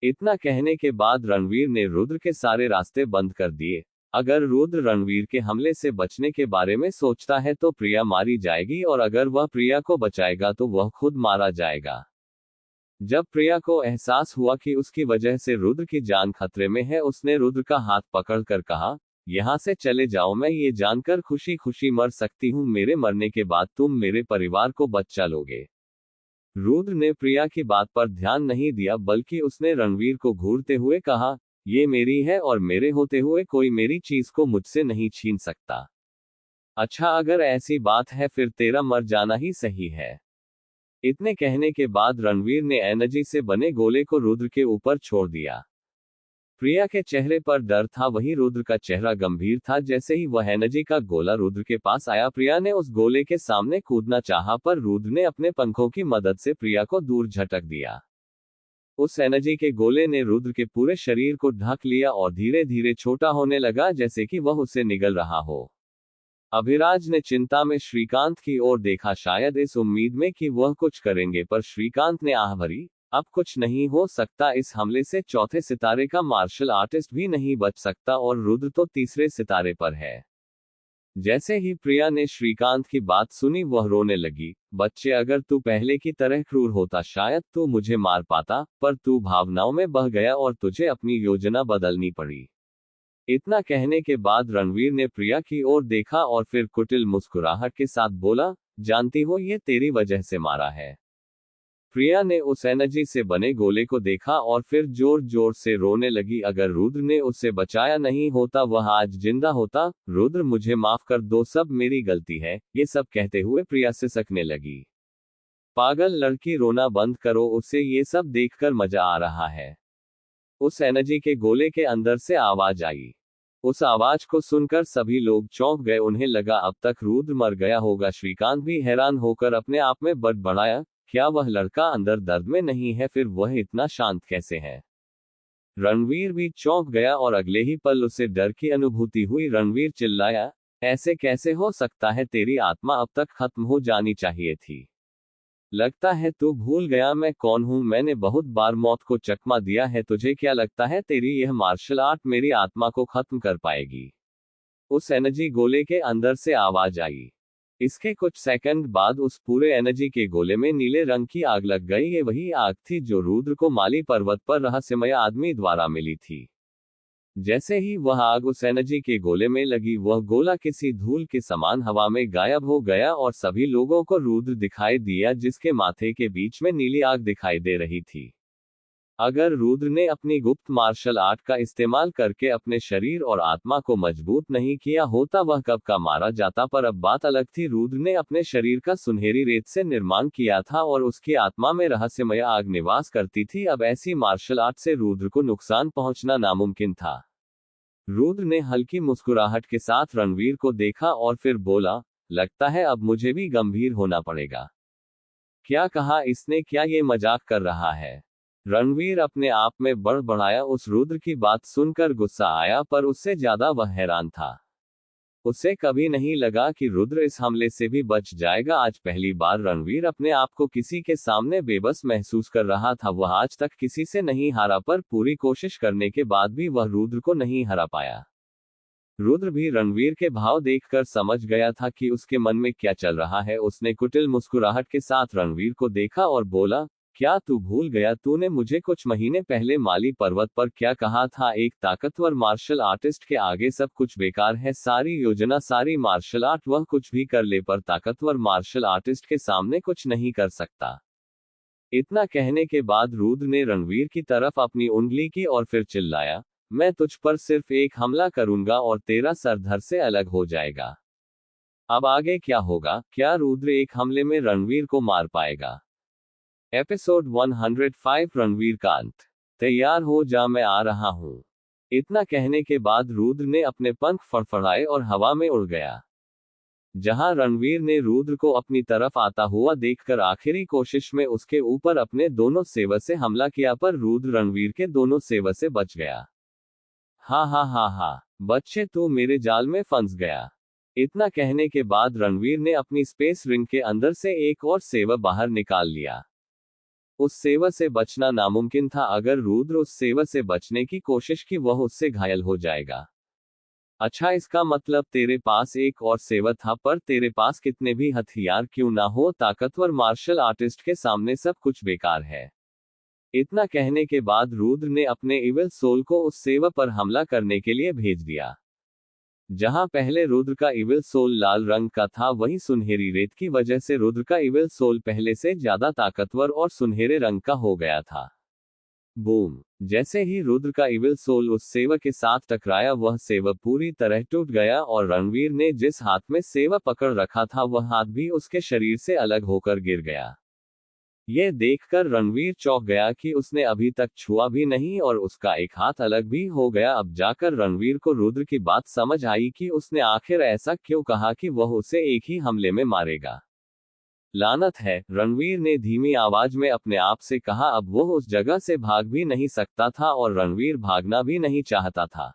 इतना कहने के बाद रणवीर ने रुद्र के सारे रास्ते बंद कर दिए। अगर रुद्र रणवीर के हमले से बचने के बारे में सोचता है तो प्रिया मारी जाएगी, और अगर वह प्रिया को बचाएगा तो वह खुद मारा जाएगा। जब प्रिया को एहसास हुआ कि उसकी वजह से रुद्र की जान खतरे में है, उसने रुद्र का हाथ पकड़कर कहा, यहाँ से चले जाओ। मैं ये जानकर खुशी खुशी मर सकती हूँ, मेरे मरने के बाद तुम मेरे परिवार को बचा लोगे। रुद्र ने प्रिया की बात पर ध्यान नहीं दिया, बल्कि उसने रणवीर को घूरते हुए कहा, ये मेरी है और मेरे होते हुए कोई मेरी चीज को मुझसे नहीं छीन सकता। अच्छा, अगर ऐसी बात है फिर तेरा मर जाना ही सही है। इतने कहने के बाद रणवीर ने एनर्जी से बने गोले को रुद्र के ऊपर छोड़ दिया। प्रिया के चेहरे पर डर था, वहीं रुद्र का चेहरा गंभीर था। जैसे ही वह एनर्जी का गोला रुद्र के पास आया, प्रिया ने उस गोले के सामने कूदना चाहा, पर रुद्र ने अपने पंखों की मदद से प्रिया को दूर झटक दिया। उस एनर्जी के गोले ने रुद्र के पूरे शरीर को ढक लिया और धीरे धीरे छोटा होने लगा, जैसे कि वह उसे निगल रहा हो। अभिराज ने चिंता में श्रीकांत की ओर देखा, शायद इस उम्मीद में कि वह कुछ करेंगे, पर श्रीकांत ने आह भरी, अब कुछ नहीं हो सकता। इस हमले से चौथे सितारे का मार्शल आर्टिस्ट भी नहीं बच सकता, और रुद्र तो तीसरे सितारे पर है। जैसे ही प्रिया ने श्रीकांत की बात सुनी, वह रोने लगी। बच्चे, अगर तू पहले की तरह क्रूर होता शायद तू मुझे मार पाता, पर तू भावनाओं में बह गया और तुझे अपनी योजना बदलनी पड़ी। इतना कहने के बाद रणवीर ने प्रिया की ओर देखा और फिर कुटिल मुस्कुराहट के साथ बोला, जानती हो ये तेरी वजह से मारा है। प्रिया ने उस एनर्जी से बने गोले को देखा और फिर जोर जोर से रोने लगी। अगर रुद्र ने उसे बचाया नहीं होता, वह आज जिंदा होता। रुद्र, मुझे माफ कर दो, सब मेरी गलती है। ये सब कहते हुए प्रिया सिसकने लगी। पागल लड़की, रोना बंद करो, उसे ये सब देखकर मजा आ रहा है। उस एनर्जी के गोले के अंदर से आवाज आई। उस आवाज को सुनकर सभी लोग चौंक गए। उन्हें लगा अब तक रुद्र मर गया होगा। श्रीकांत भी हैरान होकर अपने आप में बड़बड़ाया, क्या वह लड़का अंदर दर्द में नहीं है? फिर वह इतना शांत कैसे है? रणवीर भी चौंक गया और अगले ही पल उसे डर की अनुभूति हुई। रणवीर चिल्लाया, ऐसे कैसे हो सकता है? तेरी आत्मा अब तक खत्म हो जानी चाहिए थी। लगता है तू भूल गया मैं कौन हूं। मैंने बहुत बार मौत को चकमा दिया है। तुझे क्या लगता है तेरी यह मार्शल आर्ट मेरी आत्मा को खत्म कर पाएगी? उस एनर्जी गोले के अंदर से आवाज आई। इसके कुछ सेकंड बाद उस पूरे एनर्जी के गोले में नीले रंग की आग लग गई। ये वही आग थी जो रुद्र को माली पर्वत पर रहस्यमय आदमी द्वारा मिली थी। जैसे ही वह आग उस एनर्जी के गोले में लगी, वह गोला किसी धूल के समान हवा में गायब हो गया और सभी लोगों को रुद्र दिखाई दिया, जिसके माथे के बीच में नीली आग दिखाई दे रही थी। अगर रुद्र ने अपनी गुप्त मार्शल आर्ट का इस्तेमाल करके अपने शरीर और आत्मा को मजबूत नहीं किया होता, वह कब का मारा जाता। पर अब बात अलग थी। रुद्र ने अपने शरीर का सुनहरी रेत से निर्माण किया था और उसकी आत्मा में रहस्यमय आग निवास करती थी। अब ऐसी मार्शल आर्ट से रुद्र को नुकसान पहुंचना नामुमकिन था। रुद्र ने हल्की मुस्कुराहट के साथ रणवीर को देखा और फिर बोला, लगता है अब मुझे भी गंभीर होना पड़ेगा। क्या कहा इसने? क्या ये मजाक कर रहा है? रणवीर अपने आप में बड़बड़ाया। उस रुद्र की बात सुनकर गुस्सा आया, पर उससे ज्यादा वह हैरान था। उसे कभी नहीं लगा कि रुद्र इस हमले से भी बच जाएगा। आज पहली बार रणवीर अपने आप को किसी के सामने बेबस महसूस कर रहा था। वह आज तक किसी से नहीं हारा, पर पूरी कोशिश करने के बाद भी वह रुद्र को नहीं हरा पाया। रुद्र भी रणवीर के भाव देखकर समझ गया था कि उसके मन में क्या चल रहा है। उसने कुटिल मुस्कुराहट के साथ रणवीर को देखा और बोला, क्या तू भूल गया? तूने मुझे कुछ महीने पहले माली पर्वत पर क्या कहा था? एक ताकतवर मार्शल आर्टिस्ट के आगे सब कुछ बेकार है। सारी योजना, सारी मार्शल आर्ट, वह कुछ भी कर ले, पर ताकतवर मार्शल आर्टिस्ट के सामने कुछ नहीं कर सकता। इतना कहने के बाद रुद्र ने रणवीर की तरफ अपनी उंगली की और फिर चिल्लाया, मैं तुझ पर सिर्फ एक हमला करूंगा और तेरा सर धड़ से अलग हो जाएगा। अब आगे क्या होगा? क्या रुद्र एक हमले में रणवीर को मार पाएगा? एपिसोड 105 रणवीर का अंत। तैयार हो जा, मैं आ रहा हूं। इतना कहने के बाद रुद्र ने अपने पंख फड़फड़ाए और हवा में उड़ गया। जहां रणवीर ने रुद्र को अपनी तरफ आता हुआ देखकर आखिरी कोशिश में उसके ऊपर अपने दोनों सेवर से हमला किया, पर रुद्र रणवीर के दोनों सेवर से बच गया। हा हा हा हा, बच्चे तू मेरे जाल में फंस गया। इतना कहने के बाद रणवीर ने अपनी स्पेस रिंग के अंदर से एक और सेवर बाहर निकाल लिया। उस सेवर से बचना नामुमकिन था। अगर रुद्र उस सेवर से बचने की कोशिश की, वह उससे घायल हो जाएगा। अच्छा, इसका मतलब तेरे पास एक और सेवर था, पर तेरे पास कितने भी हथियार क्यों ना हो, ताकतवर मार्शल आर्टिस्ट के सामने सब कुछ बेकार है। इतना कहने के बाद रुद्र ने अपने इविल सोल को उस सेवर पर हमला करने के लिए भेज दिया। जहां पहले रुद्र का इविल सोल लाल रंग का था, वहीं सुनहरी रेत की वजह से रुद्र का इविल सोल पहले से ज्यादा ताकतवर और सुनहरे रंग का हो गया था। बूम! जैसे ही रुद्र का इविल सोल उस सेवर के साथ टकराया, वह सेवर पूरी तरह टूट गया और रणवीर ने जिस हाथ में सेवर पकड़ रखा था, वह हाथ भी उसके शरीर से अलग होकर गिर गया। यह देखकर रणवीर चौंक गया कि उसने अभी तक छुआ भी नहीं और उसका एक हाथ अलग भी हो गया। अब जाकर रणवीर को रुद्र की बात समझ आई कि उसने आखिर ऐसा क्यों कहा कि वह उसे एक ही हमले में मारेगा। लानत है, रणवीर ने धीमी आवाज में अपने आप से कहा। अब वह उस जगह से भाग भी नहीं सकता था और रणवीर भागना भी नहीं चाहता था।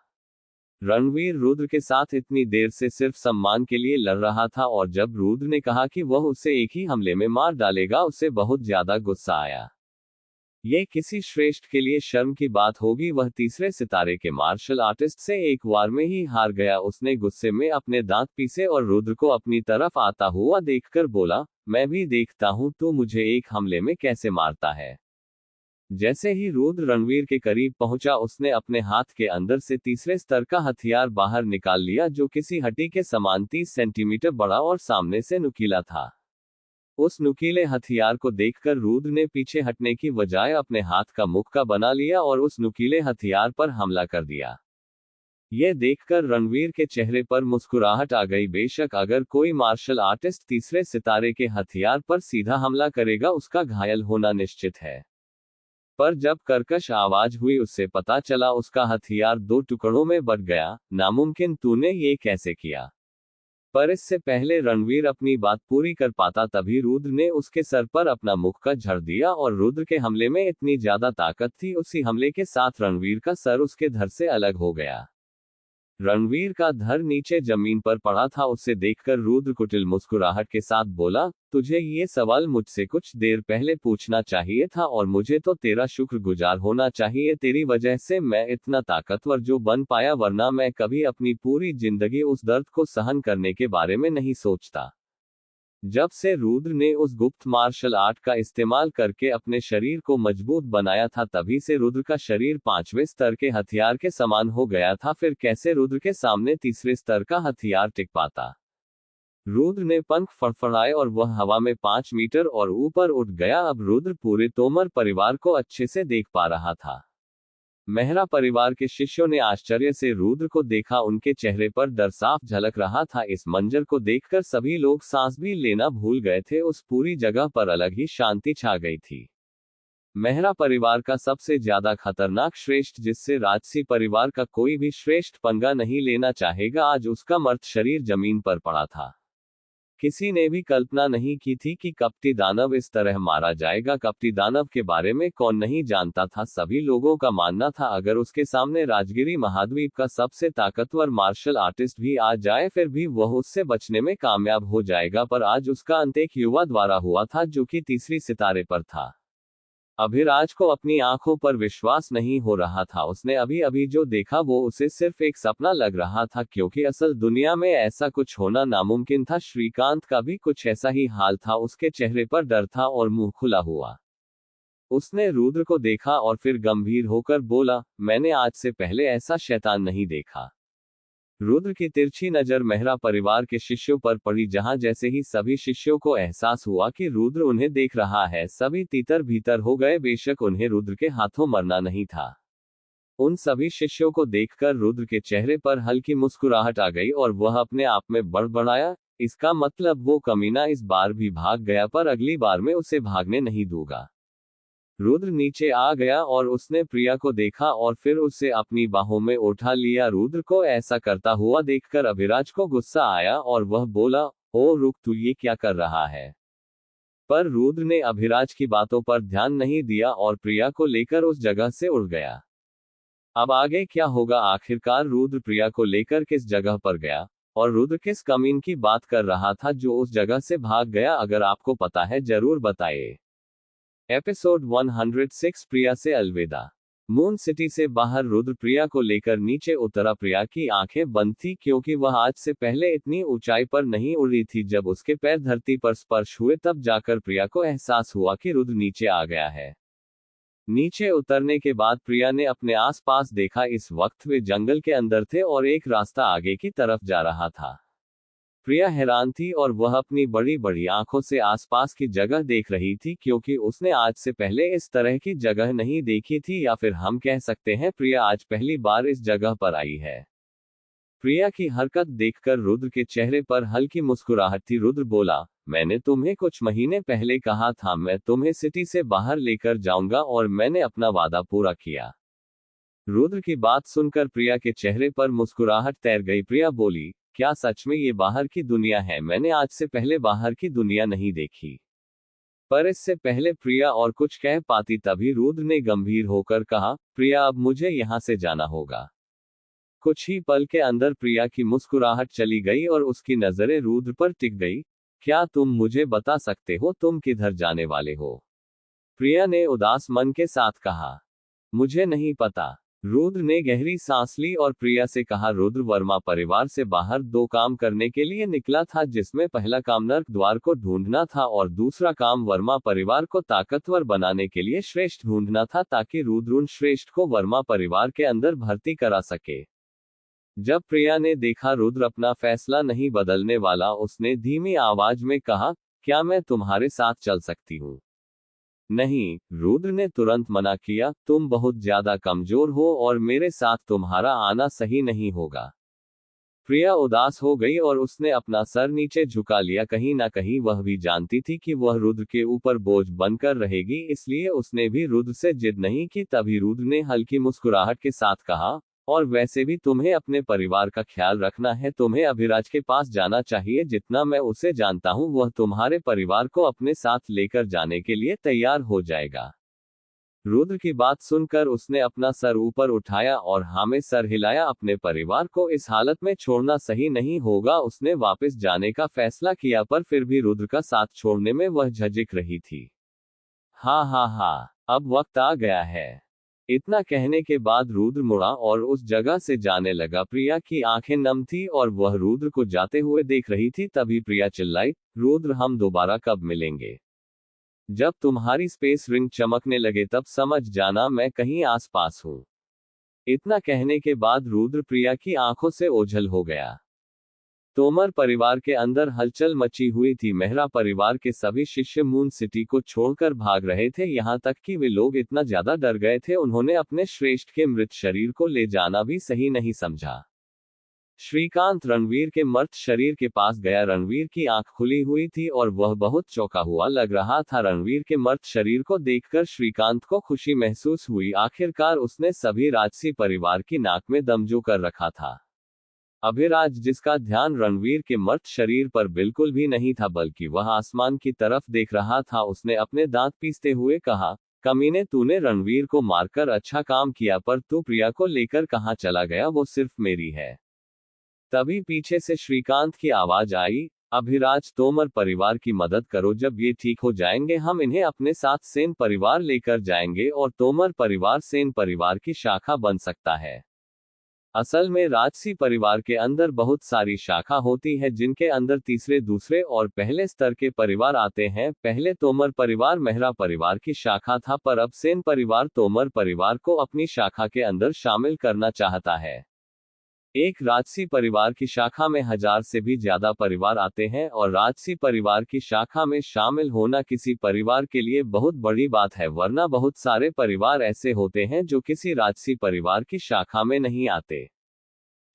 रणवीर रुद्र के साथ इतनी देर से सिर्फ सम्मान के लिए लड़ रहा था, और जब रुद्र ने कहा कि वह उसे एक ही हमले में मार डालेगा, उसे बहुत ज्यादा गुस्सा आया। ये किसी श्रेष्ठ के लिए शर्म की बात होगी। वह तीसरे सितारे के मार्शल आर्टिस्ट से एक वार में ही हार गया। उसने गुस्से में अपने दांत पीसे और रुद्र को अपनी तरफ आता हुआ देखकर बोला, मैं भी देखता हूं तू मुझे एक हमले में कैसे मारता है। जैसे ही रुद्र रणवीर के करीब पहुंचा, उसने अपने हाथ के अंदर से तीसरे स्तर का हथियार बाहर निकाल लिया, जो किसी हड्डी के समान 30 सेंटीमीटर बड़ा और सामने से नुकीला था। उस नुकीले हथियार को देखकर रुद्र ने पीछे हटने की बजाय अपने हाथ का मुक्का बना लिया और उस नुकीले हथियार पर हमला कर दिया। यह देखकर रणवीर के चेहरे पर मुस्कुराहट आ गई। बेशक अगर कोई मार्शल आर्टिस्ट तीसरे सितारे के हथियार पर सीधा हमला करेगा, उसका घायल होना निश्चित है, पर जब कर्कश आवाज हुई, उससे पता चला उसका हथियार 2 टुकड़ों में बट गया। नामुमकिन, तूने ये कैसे किया? पर इससे पहले रणवीर अपनी बात पूरी कर पाता, तभी रुद्र ने उसके सर पर अपना मुक्का झड़ दिया और रुद्र के हमले में इतनी ज्यादा ताकत थी, उसी हमले के साथ रणवीर का सर उसके धड़ से अलग हो गया। रणवीर का धड़ नीचे जमीन पर पड़ा था। उसे देखकर रुद्र कुटिल मुस्कुराहट के साथ बोला, तुझे ये सवाल मुझसे कुछ देर पहले पूछना चाहिए था और मुझे तो तेरा शुक्रगुजार होना चाहिए। तेरी वजह से मैं इतना ताकतवर जो बन पाया, वरना मैं कभी अपनी पूरी जिंदगी उस दर्द को सहन करने के बारे में नहीं सोचता। जब से रुद्र ने उस गुप्त मार्शल आर्ट का इस्तेमाल करके अपने शरीर को मजबूत बनाया था, तभी से रुद्र का शरीर 5वें स्तर के हथियार के समान हो गया था। फिर कैसे रुद्र के सामने तीसरे स्तर का हथियार टिक पाता? रुद्र ने पंख फड़फड़ाए और वह हवा में 5 मीटर और ऊपर उठ गया। अब रुद्र पूरे तोमर परिवार को अच्छे से देख पा रहा था। मेहरा परिवार के शिष्यों ने आश्चर्य से रुद्र को देखा। उनके चेहरे पर डर साफ झलक रहा था। इस मंजर को देखकर सभी लोग सांस भी लेना भूल गए थे। उस पूरी जगह पर अलग ही शांति छा गई थी। मेहरा परिवार का सबसे ज्यादा खतरनाक श्रेष्ठ, जिससे राजसी परिवार का कोई भी श्रेष्ठ पंगा नहीं लेना चाहेगा, आज उसका मर्त शरीर जमीन पर पड़ा था। किसी ने भी कल्पना नहीं की थी कि कपटी दानव इस तरह मारा जाएगा। कपटी दानव के बारे में कौन नहीं जानता था। सभी लोगों का मानना था, अगर उसके सामने राजगिरी महाद्वीप का सबसे ताकतवर मार्शल आर्टिस्ट भी आ जाए, फिर भी वह उससे बचने में कामयाब हो जाएगा। पर आज उसका अंत एक युवा द्वारा हुआ था, जो कि तीसरी सितारे पर था। अभिराज को अपनी आंखों पर विश्वास नहीं हो रहा था। उसने अभी अभी जो देखा वो उसे सिर्फ एक सपना लग रहा था, क्योंकि असल दुनिया में ऐसा कुछ होना नामुमकिन था। श्रीकांत का भी कुछ ऐसा ही हाल था। उसके चेहरे पर डर था और मुंह खुला हुआ। उसने रुद्र को देखा और फिर गंभीर होकर बोला, मैंने आज से पहले ऐसा शैतान नहीं देखा। रुद्र की तिरछी नजर मेहरा परिवार के शिष्यों पर पड़ी, जहां जैसे ही सभी शिष्यों को एहसास हुआ कि रुद्र उन्हें देख रहा है, सभी तीतर भीतर हो गए। बेशक उन्हें रुद्र के हाथों मरना नहीं था। उन सभी शिष्यों को देखकर रुद्र के चेहरे पर हल्की मुस्कुराहट आ गई और वह अपने आप में बड़बड़ाया, इसका मतलब वो कमीना इस बार भी भाग गया, पर अगली बार में उसे भागने नहीं दूंगा। रुद्र नीचे आ गया और उसने प्रिया को देखा और फिर उसे अपनी बाहों में उठा लिया। रुद्र को ऐसा करता हुआ देखकर अभिराज को गुस्सा आया और वह बोला, ओ रुक, तू ये क्या कर रहा है? पर रुद्र ने अभिराज की बातों पर ध्यान नहीं दिया और प्रिया को लेकर उस जगह से उड़ गया। अब आगे क्या होगा? आखिरकार रुद्र प्रिया को लेकर किस जगह पर गया और रुद्र किस कमीन की बात कर रहा था जो उस जगह से भाग गया? अगर आपको पता है जरूर बताइए। एपिसोड 106 प्रिया से अलविदा। मून सिटी से बाहर रुद्र प्रिया को लेकर नीचे उतरा। प्रिया की आंखें बंद थी क्योंकि वह आज से पहले इतनी ऊंचाई पर नहीं उड़ी थी। जब उसके पैर धरती पर स्पर्श हुए तब जाकर प्रिया को एहसास हुआ कि रुद्र नीचे आ गया है। नीचे उतरने के बाद प्रिया ने अपने आसपास देखा। इस वक्त वे जंगल के अंदर थे और एक रास्ता आगे की तरफ जा रहा था। प्रिया हैरान थी और वह अपनी बड़ी बड़ी आंखों से आसपास की जगह देख रही थी क्योंकि उसने आज से पहले इस तरह की जगह नहीं देखी थी, या फिर हम कह सकते हैं प्रिया आज पहली बार इस जगह पर आई है। प्रिया की हरकत देखकर रुद्र के चेहरे पर हल्की मुस्कुराहट थी। रुद्र बोला, मैंने तुम्हें कुछ महीने पहले कहा था मैं तुम्हें सिटी से बाहर लेकर जाऊंगा और मैंने अपना वादा पूरा किया। रुद्र की बात सुनकर प्रिया के चेहरे पर मुस्कुराहट तैर गई। प्रिया बोली, क्या सच में ये बाहर की दुनिया है? मैंने आज से पहले बाहर की दुनिया नहीं देखी। पर इससे पहले प्रिया और कुछ कह पाती तभी रुद्र ने गंभीर होकर कहा, प्रिया अब मुझे यहाँ से जाना होगा। कुछ ही पल के अंदर प्रिया की मुस्कुराहट चली गई और उसकी नजरें रुद्र पर टिक गई। क्या तुम मुझे बता सकते हो तुम किधर जाने वाले हो? प्रिया ने उदास मन के साथ कहा, मुझे नहीं पता। रुद्र ने गहरी सांस ली और प्रिया से कहा, रुद्र वर्मा परिवार से बाहर 2 काम करने के लिए निकला था, जिसमें पहला काम नर्क द्वार को ढूंढना था और दूसरा काम वर्मा परिवार को ताकतवर बनाने के लिए श्रेष्ठ ढूंढना था ताकि रुद्र उन श्रेष्ठ को वर्मा परिवार के अंदर भर्ती करा सके। जब प्रिया ने देखा रुद्र अपना फैसला नहीं बदलने वाला, उसने धीमी आवाज में कहा, क्या मैं तुम्हारे साथ चल सकती हूँ? नहीं, रुद्र ने तुरंत मना किया, तुम बहुत ज्यादा कमजोर हो और मेरे साथ तुम्हारा आना सही नहीं होगा। प्रिया उदास हो गई और उसने अपना सर नीचे झुका लिया। कहीं ना कहीं वह भी जानती थी कि वह रुद्र के ऊपर बोझ बनकर रहेगी, इसलिए उसने भी रुद्र से जिद नहीं की। तभी रुद्र ने हल्की मुस्कुराहट के साथ कहा, और वैसे भी तुम्हें अपने परिवार का ख्याल रखना है, तुम्हें अभिराज के पास जाना चाहिए। जितना मैं उसे जानता हूं वह तुम्हारे परिवार को अपने साथ लेकर जाने के लिए तैयार हो जाएगा। रुद्र की बात सुनकर उसने अपना सर ऊपर उठाया और हाँ में सर हिलाया। अपने परिवार को इस हालत में छोड़ना सही नहीं होगा। उसने वापस जाने का फैसला किया, पर फिर भी रुद्र का साथ छोड़ने में वह झिझक रही थी। हाँ, अब वक्त आ गया है। इतना कहने के बाद रुद्र मुड़ा और उस जगह से जाने लगा। प्रिया की आंखें नम थी और वह रुद्र को जाते हुए देख रही थी। तभी प्रिया चिल्लाई, रुद्र हम दोबारा कब मिलेंगे? जब तुम्हारी स्पेस रिंग चमकने लगे तब समझ जाना मैं कहीं आसपास हूं। इतना कहने के बाद रुद्र प्रिया की आंखों से ओझल हो गया। तोमर परिवार के अंदर हलचल मची हुई थी। मेहरा परिवार के सभी शिष्य मून सिटी को छोड़कर भाग रहे थे, यहाँ तक कि वे लोग इतना ज्यादा डर गए थे उन्होंने अपने श्रेष्ठ के मृत शरीर को ले जाना भी सही नहीं समझा। श्रीकांत रणवीर के मर्त शरीर के पास गया। रणवीर की आंख खुली हुई थी और वह बहुत चौंका हुआ लग रहा था। रणवीर के मर्त शरीर को देखकर श्रीकांत को खुशी महसूस हुई। आखिरकार उसने सभी राजसी परिवार की नाक में दम जो कर रखा था। अभिराज, जिसका ध्यान रणवीर के मर्त शरीर पर बिल्कुल भी नहीं था बल्कि वह आसमान की तरफ देख रहा था, उसने अपने दांत पीसते हुए कहा, कमीने, तूने रणवीर को मारकर अच्छा काम किया, पर तू प्रिया को लेकर कहां चला गया? वो सिर्फ मेरी है। तभी पीछे से श्रीकांत की आवाज आई, अभिराज, तोमर परिवार की मदद करो, जब ये ठीक हो जाएंगे हम इन्हें अपने साथ सेन परिवार लेकर जाएंगे और तोमर परिवार सेन परिवार की शाखा बन सकता है। असल में राजसी परिवार के अंदर बहुत सारी शाखा होती है जिनके अंदर तीसरे, दूसरे और पहले स्तर के परिवार आते हैं। पहले तोमर परिवार मेहरा परिवार की शाखा था, पर अब सेन परिवार तोमर परिवार को अपनी शाखा के अंदर शामिल करना चाहता है। एक राजसी परिवार की शाखा में 1000 से भी ज्यादा परिवार आते हैं और राजसी परिवार की शाखा में शामिल होना किसी परिवार के लिए बहुत बड़ी बात है, वरना बहुत सारे परिवार ऐसे होते हैं जो किसी राजसी परिवार की शाखा में नहीं आते।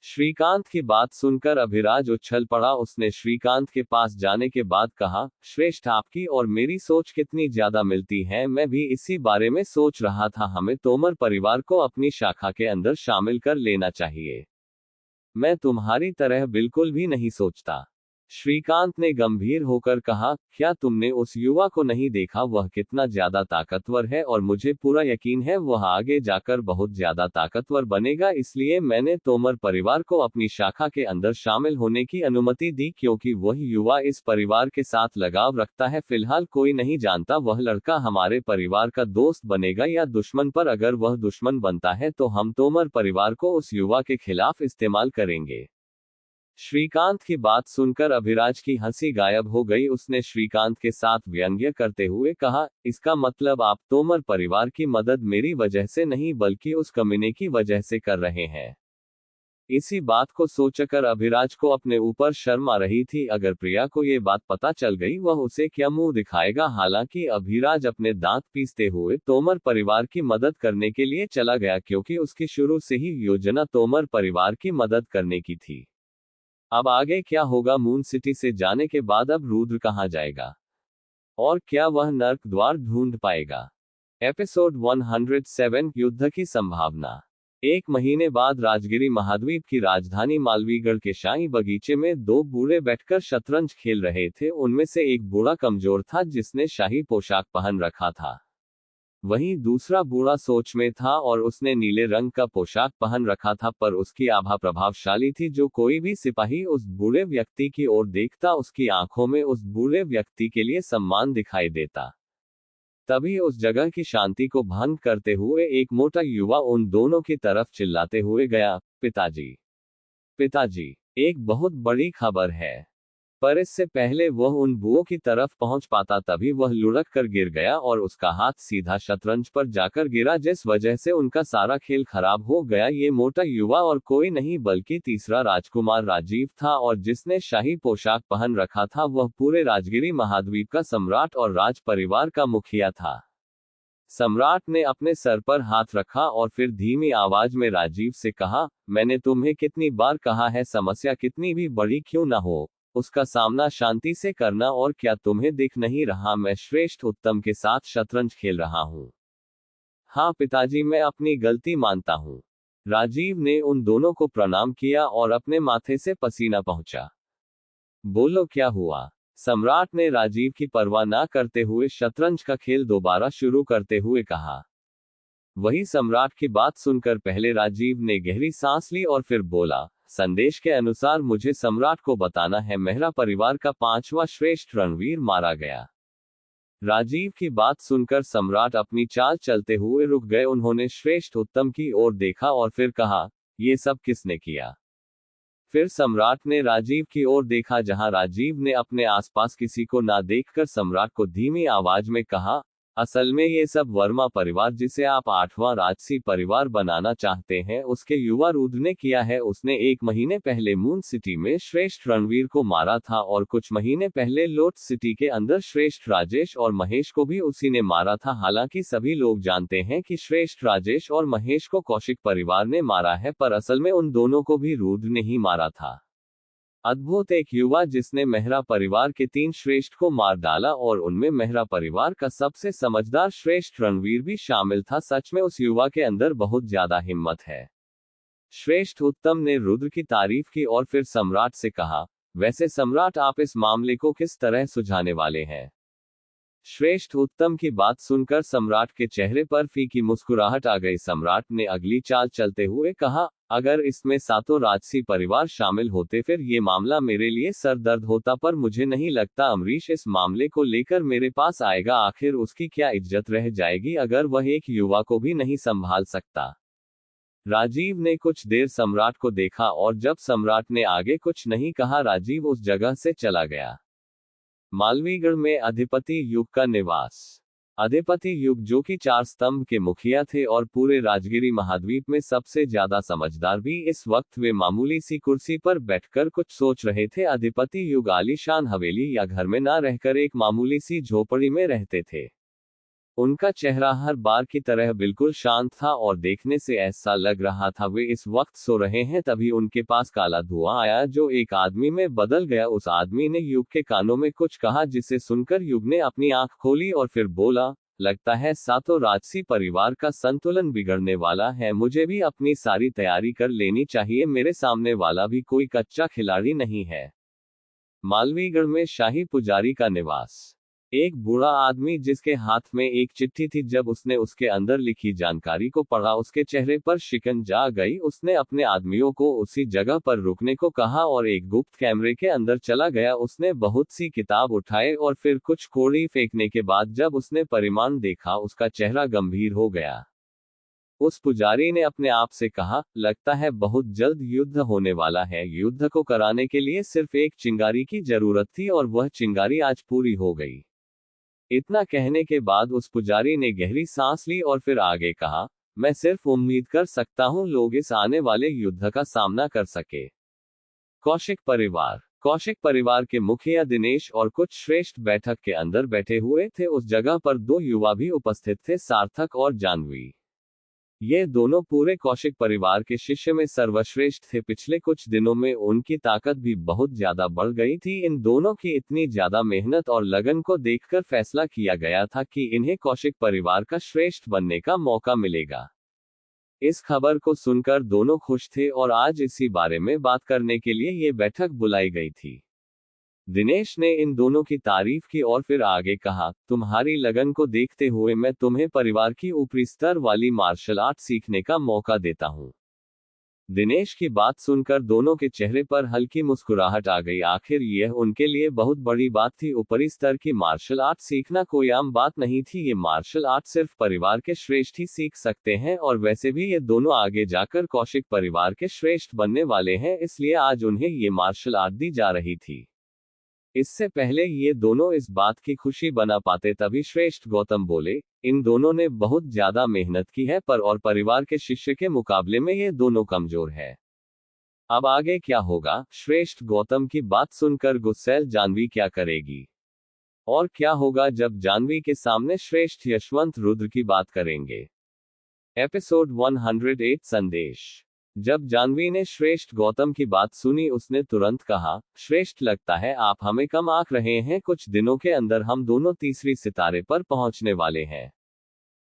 श्रीकांत की बात सुनकर अभिराज उछल पड़ा। उसने श्रीकांत के पास जाने के बाद कहा, श्रेष्ठ, आपकी और मेरी सोच कितनी ज्यादा मिलती है। मैं भी इसी बारे में सोच रहा था। हमें तोमर परिवार को अपनी शाखा के अंदर शामिल कर लेना चाहिए। मैं तुम्हारी तरह बिल्कुल भी नहीं सोचता। श्रीकांत ने गंभीर होकर कहा, क्या तुमने उस युवा को नहीं देखा? वह कितना ज्यादा ताकतवर है और मुझे पूरा यकीन है वह आगे जाकर बहुत ज्यादा ताकतवर बनेगा। इसलिए मैंने तोमर परिवार को अपनी शाखा के अंदर शामिल होने की अनुमति दी, क्योंकि वह युवा इस परिवार के साथ लगाव रखता है। फिलहाल कोई नहीं जानता वह लड़का हमारे परिवार का दोस्त बनेगा या दुश्मन, पर अगर वह दुश्मन बनता है तो हम तोमर परिवार को उस युवा के खिलाफ इस्तेमाल करेंगे। श्रीकांत की बात सुनकर अभिराज की हंसी गायब हो गई। उसने श्रीकांत के साथ व्यंग्य करते हुए कहा, इसका मतलब आप तोमर परिवार की मदद मेरी वजह से नहीं बल्कि उस कमीने की वजह से कर रहे हैं। इसी बात को सोचकर अभिराज को अपने ऊपर शर्म आ रही थी। अगर प्रिया को ये बात पता चल गई वह उसे क्या मुंह दिखाएगा। हालांकि अभिराज अपने दांत पीसते हुए तोमर परिवार की मदद करने के लिए चला गया, क्योंकि उसकी शुरू से ही योजना तोमर परिवार की मदद करने की थी। अब आगे क्या होगा? मून सिटी से जाने के बाद अब रुद्र कहाँ जाएगा और क्या वह नर्क द्वार ढूंढ पाएगा? एपिसोड 107, युद्ध की संभावना। एक महीने बाद राजगिरी महाद्वीप की राजधानी मालवीगढ़ के शाही बगीचे में दो बूढ़े बैठकर शतरंज खेल रहे थे। उनमें से एक बूढ़ा कमजोर था जिसने शाही पोशाक पहन रखा था। वहीं दूसरा बूढ़ा सोच में था और उसने नीले रंग का पोशाक पहन रखा था, पर उसकी आभा प्रभावशाली थी। जो कोई भी सिपाही उस बूढ़े व्यक्ति की ओर देखता उसकी आंखों में उस बूढ़े व्यक्ति के लिए सम्मान दिखाई देता। तभी उस जगह की शांति को भंग करते हुए एक मोटा युवा उन दोनों की तरफ चिल्लाते हुए गया, पिताजी, पिताजी, एक बहुत बड़ी खबर है। पर इससे पहले वह उन बुओं की तरफ पहुंच पाता तभी वह लुढ़क कर गिर गया और उसका हाथ सीधा शतरंज पर जाकर गिरा, जिस वजह से उनका सारा खेल खराब हो गया। ये मोटा युवा और कोई नहीं बल्कि तीसरा राजकुमार राजीव था, और जिसने शाही पोशाक पहन रखा था वह पूरे राजगिरी महाद्वीप का सम्राट और राज परिवार का मुखिया था। सम्राट ने अपने सर पर हाथ रखा और फिर धीमी आवाज में राजीव से कहा, मैंने तुम्हें कितनी बार कहा है, समस्या कितनी भी बड़ी क्यों ना हो उसका सामना शांति से करना, और क्या तुम्हें दिख नहीं रहा मैं श्रेष्ठ उत्तम के साथ शतरंज खेल रहा हूं? हाँ पिताजी, मैं अपनी गलती मानता हूं। राजीव ने उन दोनों को प्रणाम किया और अपने माथे से पसीना पहुंचा। बोलो क्या हुआ? सम्राट ने राजीव की परवाह ना करते हुए शतरंज का खेल दोबारा शुरू करते हुए कहा। वही सम्राट की बात सुनकर पहले राजीव ने गहरी सांस ली और फिर बोला, संदेश के अनुसार मुझे सम्राट को बताना है, मेहरा परिवार का 5वां श्रेष्ठ रणवीर मारा गया। राजीव की बात सुनकर सम्राट अपनी चाल चलते हुए रुक गए। उन्होंने श्रेष्ठ उत्तम की ओर देखा और फिर कहा, ये सब किसने किया? फिर सम्राट ने राजीव की ओर देखा, जहां राजीव ने अपने आसपास किसी को ना देखकर सम्राट को धीमी आवाज में कहा, असल में ये सब वर्मा परिवार, जिसे आप 8वां राजसी परिवार बनाना चाहते हैं, उसके युवा रुद्र ने किया है। उसने 1 महीने पहले मून सिटी में श्रेष्ठ रणवीर को मारा था और कुछ महीने पहले लोट सिटी के अंदर श्रेष्ठ राजेश और महेश को भी उसी ने मारा था। हालांकि सभी लोग जानते हैं कि श्रेष्ठ राजेश और महेश को कौशिक परिवार ने मारा है, पर असल में उन दोनों को भी रुद्र ने ही मारा था। अद्भुत, एक युवा जिसने मेहरा परिवार के 3 श्रेष्ठ को मार डाला, और उनमें मेहरा परिवार का सबसे समझदार श्रेष्ठ रणवीर भी शामिल था। सच में उस युवा के अंदर बहुत ज्यादा हिम्मत है। श्रेष्ठ उत्तम ने रुद्र की तारीफ की और फिर सम्राट से कहा, वैसे सम्राट, आप इस मामले को किस तरह सुलझाने वाले हैं? श्रेष्ठ उत्तम की बात सुनकर सम्राट के चेहरे पर फीकी मुस्कुराहट आ गई। सम्राट ने अगली चाल चलते हुए कहा, अगर इसमें 7 राजसी परिवार शामिल होते फिर ये मामला मेरे लिए सर दर्द होता, पर मुझे नहीं लगता अमरीश इस मामले को लेकर मेरे पास आएगा। आखिर उसकी क्या इज्जत रह जाएगी अगर वह एक युवा को भी नहीं संभाल सकता? राजीव ने कुछ देर सम्राट को देखा और जब सम्राट ने आगे कुछ नहीं कहा, राजीव उस जगह से चला गया। मालवीगढ़ में अधिपति युग का निवास। अधिपति युग, जो कि 4 स्तंभ के मुखिया थे और पूरे राजगिरी महाद्वीप में सबसे ज्यादा समझदार भी, इस वक्त वे मामूली सी कुर्सी पर बैठकर कुछ सोच रहे थे। अधिपति युग आलीशान हवेली या घर में ना रहकर एक मामूली सी झोपड़ी में रहते थे। उनका चेहरा हर बार की तरह बिल्कुल शांत था और देखने से ऐसा लग रहा था वे इस वक्त सो रहे हैं। तभी उनके पास काला धुआं आया जो एक आदमी में बदल गया। उस आदमी ने युग के कानों में कुछ कहा जिसे सुनकर युग ने अपनी आंख खोली और फिर बोला, लगता है सातों राजसी परिवार का संतुलन बिगड़ने वाला है। मुझे भी अपनी सारी तैयारी कर लेनी चाहिए। मेरे सामने वाला भी कोई कच्चा खिलाड़ी नहीं है। मालवीगढ़ में शाही पुजारी का निवास। एक बूढ़ा आदमी जिसके हाथ में एक चिट्ठी थी, जब उसने उसके अंदर लिखी जानकारी को पढ़ा उसके चेहरे पर शिकन जा गई। उसने अपने आदमियों को उसी जगह पर रुकने को कहा और एक गुप्त कैमरे के अंदर चला गया। उसने बहुत सी किताब उठाए और फिर कुछ कोड़ी फेंकने के बाद जब उसने परिमाण देखा उसका चेहरा गंभीर हो गया। उस पुजारी ने अपने आप से कहा, लगता है बहुत जल्द युद्ध होने वाला है। युद्ध को कराने के लिए सिर्फ एक चिंगारी की जरूरत थी और वह चिंगारी आज पूरी हो गई। इतना कहने के बाद उस पुजारी ने गहरी सांस ली और फिर आगे कहा, मैं सिर्फ उम्मीद कर सकता हूं लोग इस आने वाले युद्ध का सामना कर सके। कौशिक परिवार। कौशिक परिवार के मुखिया दिनेश और कुछ श्रेष्ठ बैठक के अंदर बैठे हुए थे। उस जगह पर दो युवा भी उपस्थित थे, सार्थक और जानवी। ये दोनों पूरे कौशिक परिवार के शिष्य में सर्वश्रेष्ठ थे। पिछले कुछ दिनों में उनकी ताकत भी बहुत ज्यादा बढ़ गई थी। इन दोनों की इतनी ज्यादा मेहनत और लगन को देखकर फैसला किया गया था कि इन्हें कौशिक परिवार का श्रेष्ठ बनने का मौका मिलेगा। इस खबर को सुनकर दोनों खुश थे और आज इसी बारे में बात करने के लिए ये बैठक बुलाई गई थी। दिनेश ने इन दोनों की तारीफ की और फिर आगे कहा, तुम्हारी लगन को देखते हुए मैं तुम्हें परिवार की ऊपरी स्तर वाली मार्शल आर्ट सीखने का मौका देता हूं। दिनेश की बात सुनकर दोनों के चेहरे पर हल्की मुस्कुराहट आ गई। आखिर यह उनके लिए बहुत बड़ी बात थी। ऊपरी स्तर की मार्शल आर्ट सीखना कोई आम बात नहीं थी। ये मार्शल आर्ट सिर्फ परिवार के श्रेष्ठ ही सीख सकते हैं और वैसे भी ये दोनों आगे जाकर कौशिक परिवार के श्रेष्ठ बनने वाले हैं, इसलिए आज उन्हें ये मार्शल आर्ट दी जा रही थी। इससे पहले ये दोनों इस बात की खुशी बना पाते तभी श्रेष्ठ गौतम बोले, इन दोनों ने बहुत ज्यादा मेहनत की है पर और परिवार के शिष्य के मुकाबले में ये दोनों कमजोर है। अब आगे क्या होगा? श्रेष्ठ गौतम की बात सुनकर गुस्सैल जानवी क्या करेगी? और क्या होगा जब जानवी के सामने श्रेष्ठ यशवंत रुद्र की बात करेंगे? एपिसोड 108 संदेश। जब जानवी ने श्रेष्ठ गौतम की बात सुनी उसने तुरंत कहा, श्रेष्ठ लगता है आप हमें कम आंक रहे हैं। कुछ दिनों के अंदर हम दोनों तीसरी सितारे पर पहुंचने वाले हैं।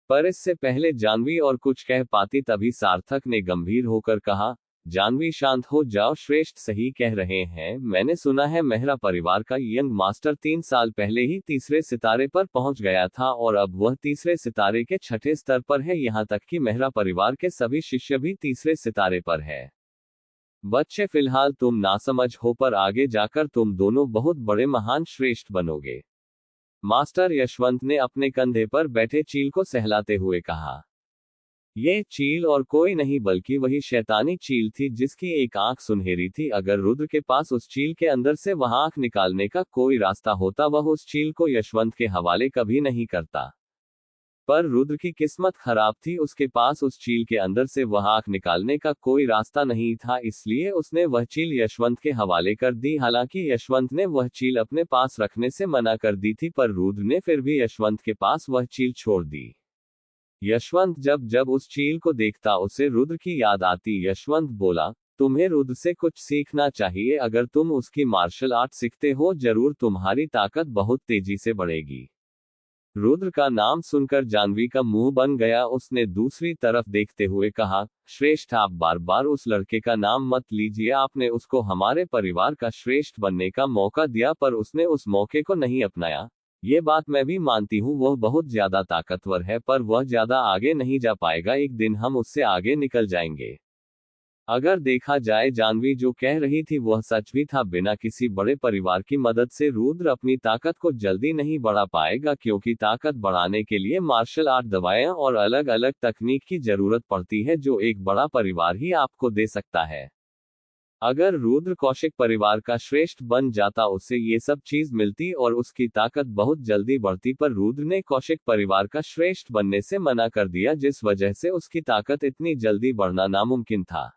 पर इससे पहले जानवी और कुछ कह पाती तभी सार्थक ने गंभीर होकर कहा, जानवी शांत हो जाओ, श्रेष्ठ सही कह रहे हैं। मैंने सुना है मेहरा परिवार का यंग मास्टर 3 साल पहले ही तीसरे सितारे पर पहुंच गया था और अब वह तीसरे सितारे के छठे स्तर पर है। यहां तक कि मेहरा परिवार के सभी शिष्य भी तीसरे सितारे पर है। बच्चे फिलहाल तुम नासमझ हो पर आगे जाकर तुम दोनों बहुत बड़े महान श्रेष्ठ बनोगे। मास्टर यशवंत ने अपने कंधे पर बैठे चील को सहलाते हुए कहा। ये चील और कोई नहीं बल्कि वही शैतानी चील थी जिसकी एक आंख सुनहरी थी। अगर रुद्र के पास उस चील के अंदर से वह आंख निकालने का कोई रास्ता होता वह उस चील को यशवंत के हवाले कभी नहीं करता। पर रुद्र की किस्मत खराब थी, उसके पास उस चील के अंदर से वह आंख निकालने का कोई रास्ता नहीं था, इसलिए उसने वह चील यशवंत के हवाले कर दी। हालांकि यशवंत ने वह चील अपने पास रखने से मना कर दी थी पर रुद्र ने फिर भी यशवंत के पास वह चील छोड़ दी। यशवंत जब जब उस चील को देखता उसे रुद्र की याद आती। यशवंत बोला, तुम्हें रुद्र से कुछ सीखना चाहिए। अगर तुम उसकी मार्शल आर्ट सीखते हो जरूर तुम्हारी ताकत बहुत तेजी से बढ़ेगी। रुद्र का नाम सुनकर जानवी का मुंह बन गया। उसने दूसरी तरफ देखते हुए कहा, श्रेष्ठ आप बार बार उस लड़के का नाम मत लीजिए। आपने उसको हमारे परिवार का श्रेष्ठ बनने का मौका दिया पर उसने उस मौके को नहीं अपनाया। ये बात मैं भी मानती हूँ, वह बहुत ज्यादा ताकतवर है पर वह ज्यादा आगे नहीं जा पाएगा। एक दिन हम उससे आगे निकल जाएंगे। अगर देखा जाए जानवी जो कह रही थी वह सच भी था। बिना किसी बड़े परिवार की मदद से रुद्र अपनी ताकत को जल्दी नहीं बढ़ा पाएगा क्योंकि ताकत बढ़ाने के लिए मार्शल आर्ट दवाएं और अलग अलग तकनीक की जरूरत पड़ती है जो एक बड़ा परिवार ही आपको दे सकता है। अगर रुद्र कौशिक परिवार का श्रेष्ठ बन जाता उसे ये सब चीज मिलती और उसकी ताकत बहुत जल्दी बढ़ती, पर रुद्र ने कौशिक परिवार का श्रेष्ठ बनने से मना कर दिया जिस वजह से उसकी ताकत इतनी जल्दी बढ़ना नामुमकिन था।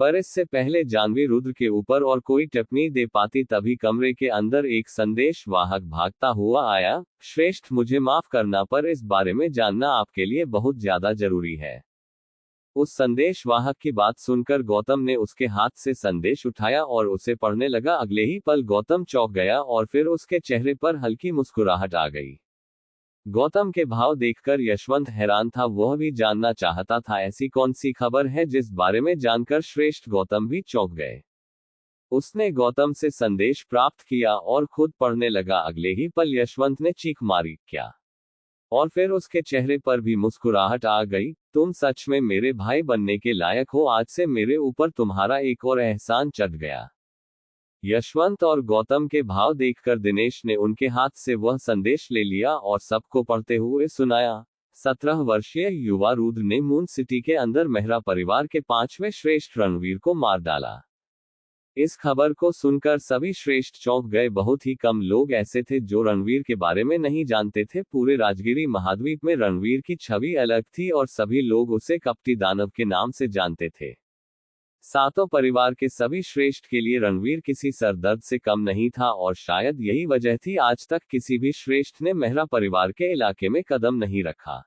पर इससे पहले जाह्नवी रुद्र के ऊपर और कोई टिप्पणी दे पाती तभी कमरे के अंदर एक संदेश वाहक भागता हुआ आया। श्रेष्ठ, मुझे माफ करना, पर इस बारे में जानना आपके लिए बहुत ज्यादा जरूरी है। उस संदेश वाहक की बात सुनकर गौतम ने उसके हाथ से संदेश उठाया और उसे पढ़ने लगा। अगले ही पल गौतम चौंक गया और फिर उसके चेहरे पर हल्की मुस्कुराहट आ गई। गौतम के भाव देखकर यशवंत हैरान था। वह भी जानना चाहता था ऐसी कौन सी खबर है जिस बारे में जानकर श्रेष्ठ गौतम भी चौंक गए। उसने गौतम से संदेश प्राप्त किया और खुद पढ़ने लगा। अगले ही पल यशवंत ने चीख मारी, क्या? और फिर उसके चेहरे पर भी मुस्कुराहट आ गई। तुम सच में मेरे भाई बनने के लायक हो। आज से मेरे ऊपर तुम्हारा एक और एहसान चढ़ गया। यशवंत और गौतम के भाव देखकर दिनेश ने उनके हाथ से वह संदेश ले लिया और सबको पढ़ते हुए सुनाया। 17 वर्षीय युवा रुद्र ने मून सिटी के अंदर मेहरा परिवार के 5वें श्रेष्ठ रणवीर को मार डाला। इस खबर को सुनकर सभी श्रेष्ठ चौंक गए। बहुत ही कम लोग ऐसे थे जो रणवीर के बारे में नहीं जानते थे। पूरे राजगिरी महाद्वीप में रणवीर की छवि अलग थी और सभी लोग उसे कपटी दानव के नाम से जानते थे। सातों परिवार के सभी श्रेष्ठ के लिए रणवीर किसी सरदर्द से कम नहीं था और शायद यही वजह थी आज तक किसी भी श्रेष्ठ ने मेहरा परिवार के इलाके में कदम नहीं रखा,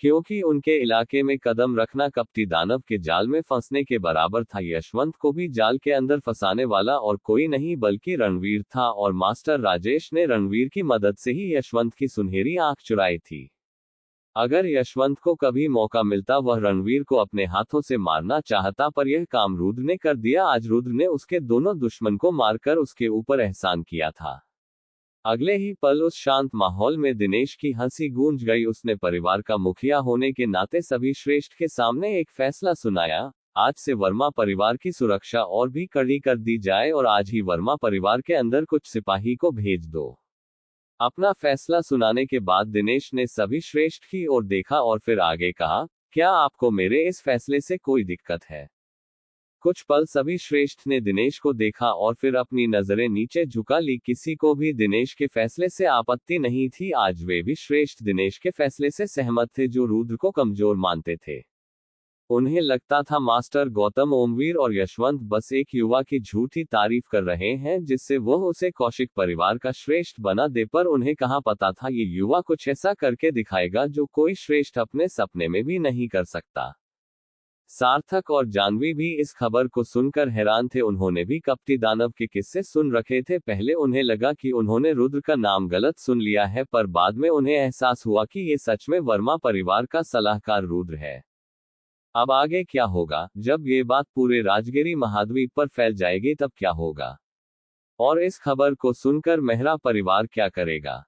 क्योंकि उनके इलाके में कदम रखना कपटी दानव के जाल में फंसने के बराबर था। यशवंत को भी जाल के अंदर फंसाने वाला और कोई नहीं बल्कि रणवीर था और मास्टर राजेश ने रणवीर की मदद से ही यशवंत की सुनहरी आंख चुराई थी। अगर यशवंत को कभी मौका मिलता वह रणवीर को अपने हाथों से मारना चाहता, पर यह काम रुद्र ने कर दिया। आज रुद्र ने उसके दोनों दुश्मन को मारकर उसके ऊपर एहसान किया था। अगले ही पल उस शांत माहौल में दिनेश की हंसी गूंज गई। उसने परिवार का मुखिया होने के नाते सभी श्रेष्ठ के सामने एक फैसला सुनाया। आज से वर्मा परिवार की सुरक्षा और भी कड़ी कर दी जाए और आज ही वर्मा परिवार के अंदर कुछ सिपाही को भेज दो। अपना फैसला सुनाने के बाद दिनेश ने सभी श्रेष्ठ की ओर देखा और फिर आगे कहा, क्या आपको मेरे इस फैसले से कोई दिक्कत है? कुछ पल सभी श्रेष्ठ ने दिनेश को देखा और फिर अपनी नजरें नीचे झुका ली। किसी को भी दिनेश के फैसले से आपत्ति नहीं थी। आज वे भी श्रेष्ठ दिनेश के फैसले से सहमत थे जो रुद्र को कमजोर मानते थे। उन्हें लगता था मास्टर गौतम, ओमवीर और यशवंत बस एक युवा की झूठी तारीफ कर रहे हैं जिससे वह उसे कौशिक परिवार का श्रेष्ठ बना दे, पर उन्हें कहाँ पता था ये युवा कुछ ऐसा करके दिखाएगा जो कोई श्रेष्ठ अपने सपने में भी नहीं कर सकता। सार्थक और जाह्नवी भी इस खबर को सुनकर हैरान थे। उन्होंने भी कपटी दानव के किस्से सुन रखे थे। पहले उन्हें लगा कि उन्होंने रुद्र का नाम गलत सुन लिया है, पर बाद में उन्हें एहसास हुआ कि ये सच में वर्मा परिवार का सलाहकार रुद्र है। अब आगे क्या होगा? जब ये बात पूरे राजगिरी महाद्वीप पर फैल जाएगी तब क्या होगा? और इस खबर को सुनकर मेहरा परिवार क्या करेगा?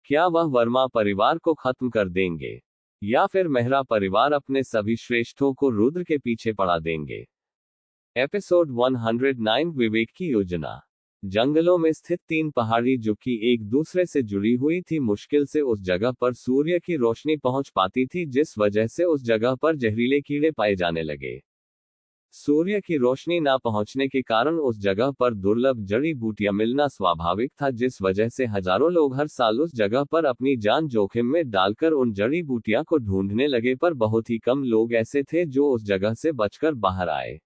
क्या वह वर्मा परिवार को खत्म कर देंगे या फिर मेहरा परिवार अपने सभी श्रेष्ठों को रुद्र के पीछे पड़ा देंगे? एपिसोड 109 विवेक की योजना। जंगलों में स्थित 3 पहाड़ी जो कि एक दूसरे से जुड़ी हुई थी, मुश्किल से उस जगह पर सूर्य की रोशनी पहुंच पाती थी, जिस वजह से उस जगह पर जहरीले कीड़े पाए जाने लगे। सूर्य की रोशनी ना पहुंचने के कारण उस जगह पर दुर्लभ जड़ी बूटियां मिलना स्वाभाविक था, जिस वजह से हजारों लोग हर साल उस जगह पर अपनी जान जोखिम में डालकर उन जड़ी बूटियां को ढूंढने लगे, पर बहुत ही कम लोग ऐसे थे जो उस जगह से बचकर बाहर आए।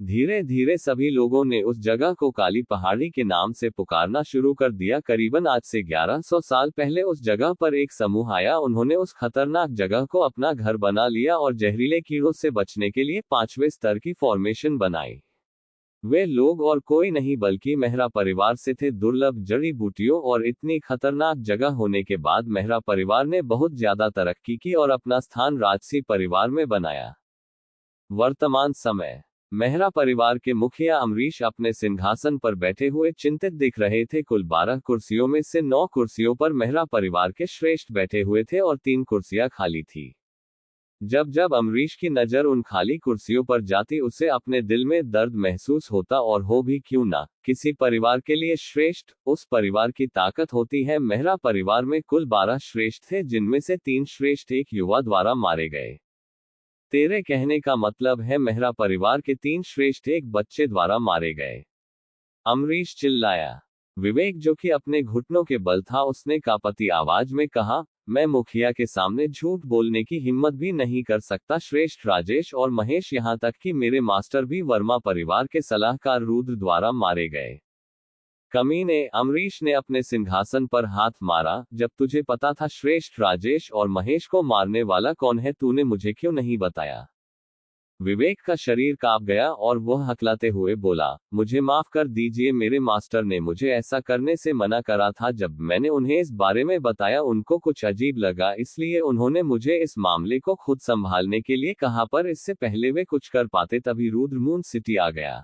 धीरे धीरे सभी लोगों ने उस जगह को काली पहाड़ी के नाम से पुकारना शुरू कर दिया। करीबन आज से 1100 साल पहले उस जगह पर एक समूह आया। उन्होंने उस खतरनाक जगह को अपना घर बना लिया और जहरीले कीड़ों से बचने के लिए 5वें स्तर की फॉर्मेशन बनाई। वे लोग और कोई नहीं बल्कि मेहरा परिवार से थे। दुर्लभ जड़ी बूटियों और इतनी खतरनाक जगह होने के बाद मेहरा परिवार ने बहुत ज्यादा तरक्की की और अपना स्थान राजसी परिवार में बनाया। वर्तमान समय मेहरा परिवार के मुखिया अमरीश अपने सिंहासन पर बैठे हुए चिंतित दिख रहे थे। कुल 12 कुर्सियों में से 9 कुर्सियों पर मेहरा परिवार के श्रेष्ठ बैठे हुए थे और 3 कुर्सियां खाली थी। जब जब अमरीश की नजर उन खाली कुर्सियों पर जाती उसे अपने दिल में दर्द महसूस होता, और हो भी क्यों ना, किसी परिवार के लिए श्रेष्ठ उस परिवार की ताकत होती है। मेहरा परिवार में कुल 12 श्रेष्ठ थे, जिनमें से 3 श्रेष्ठ एक युवा द्वारा मारे गए। तेरे कहने का मतलब है मेहरा परिवार के 3 श्रेष्ठ एक बच्चे द्वारा मारे गए? अमरीश चिल्लाया। विवेक जो कि अपने घुटनों के बल था, उसने कांपती आवाज में कहा, मैं मुखिया के सामने झूठ बोलने की हिम्मत भी नहीं कर सकता। श्रेष्ठ राजेश और महेश, यहाँ तक कि मेरे मास्टर भी वर्मा परिवार के सलाहकार रुद्र द्वारा मारे गए। कमीने, अमरीश ने अपने सिंहासन पर हाथ मारा। जब तुझे पता था श्रेष्ठ राजेश और महेश को मारने वाला कौन है, तूने मुझे क्यों नहीं बताया? विवेक का शरीर कांप गया और वह हकलाते हुए बोला, मुझे माफ कर दीजिए, मेरे मास्टर ने मुझे ऐसा करने से मना करा था। जब मैंने उन्हें इस बारे में बताया, उनको कुछ अजीब लगा, इसलिए उन्होंने मुझे इस मामले को खुद संभालने के लिए कहा, पर इससे पहले वे कुछ कर पाते तभी रुद्र मून सिटी आ गया।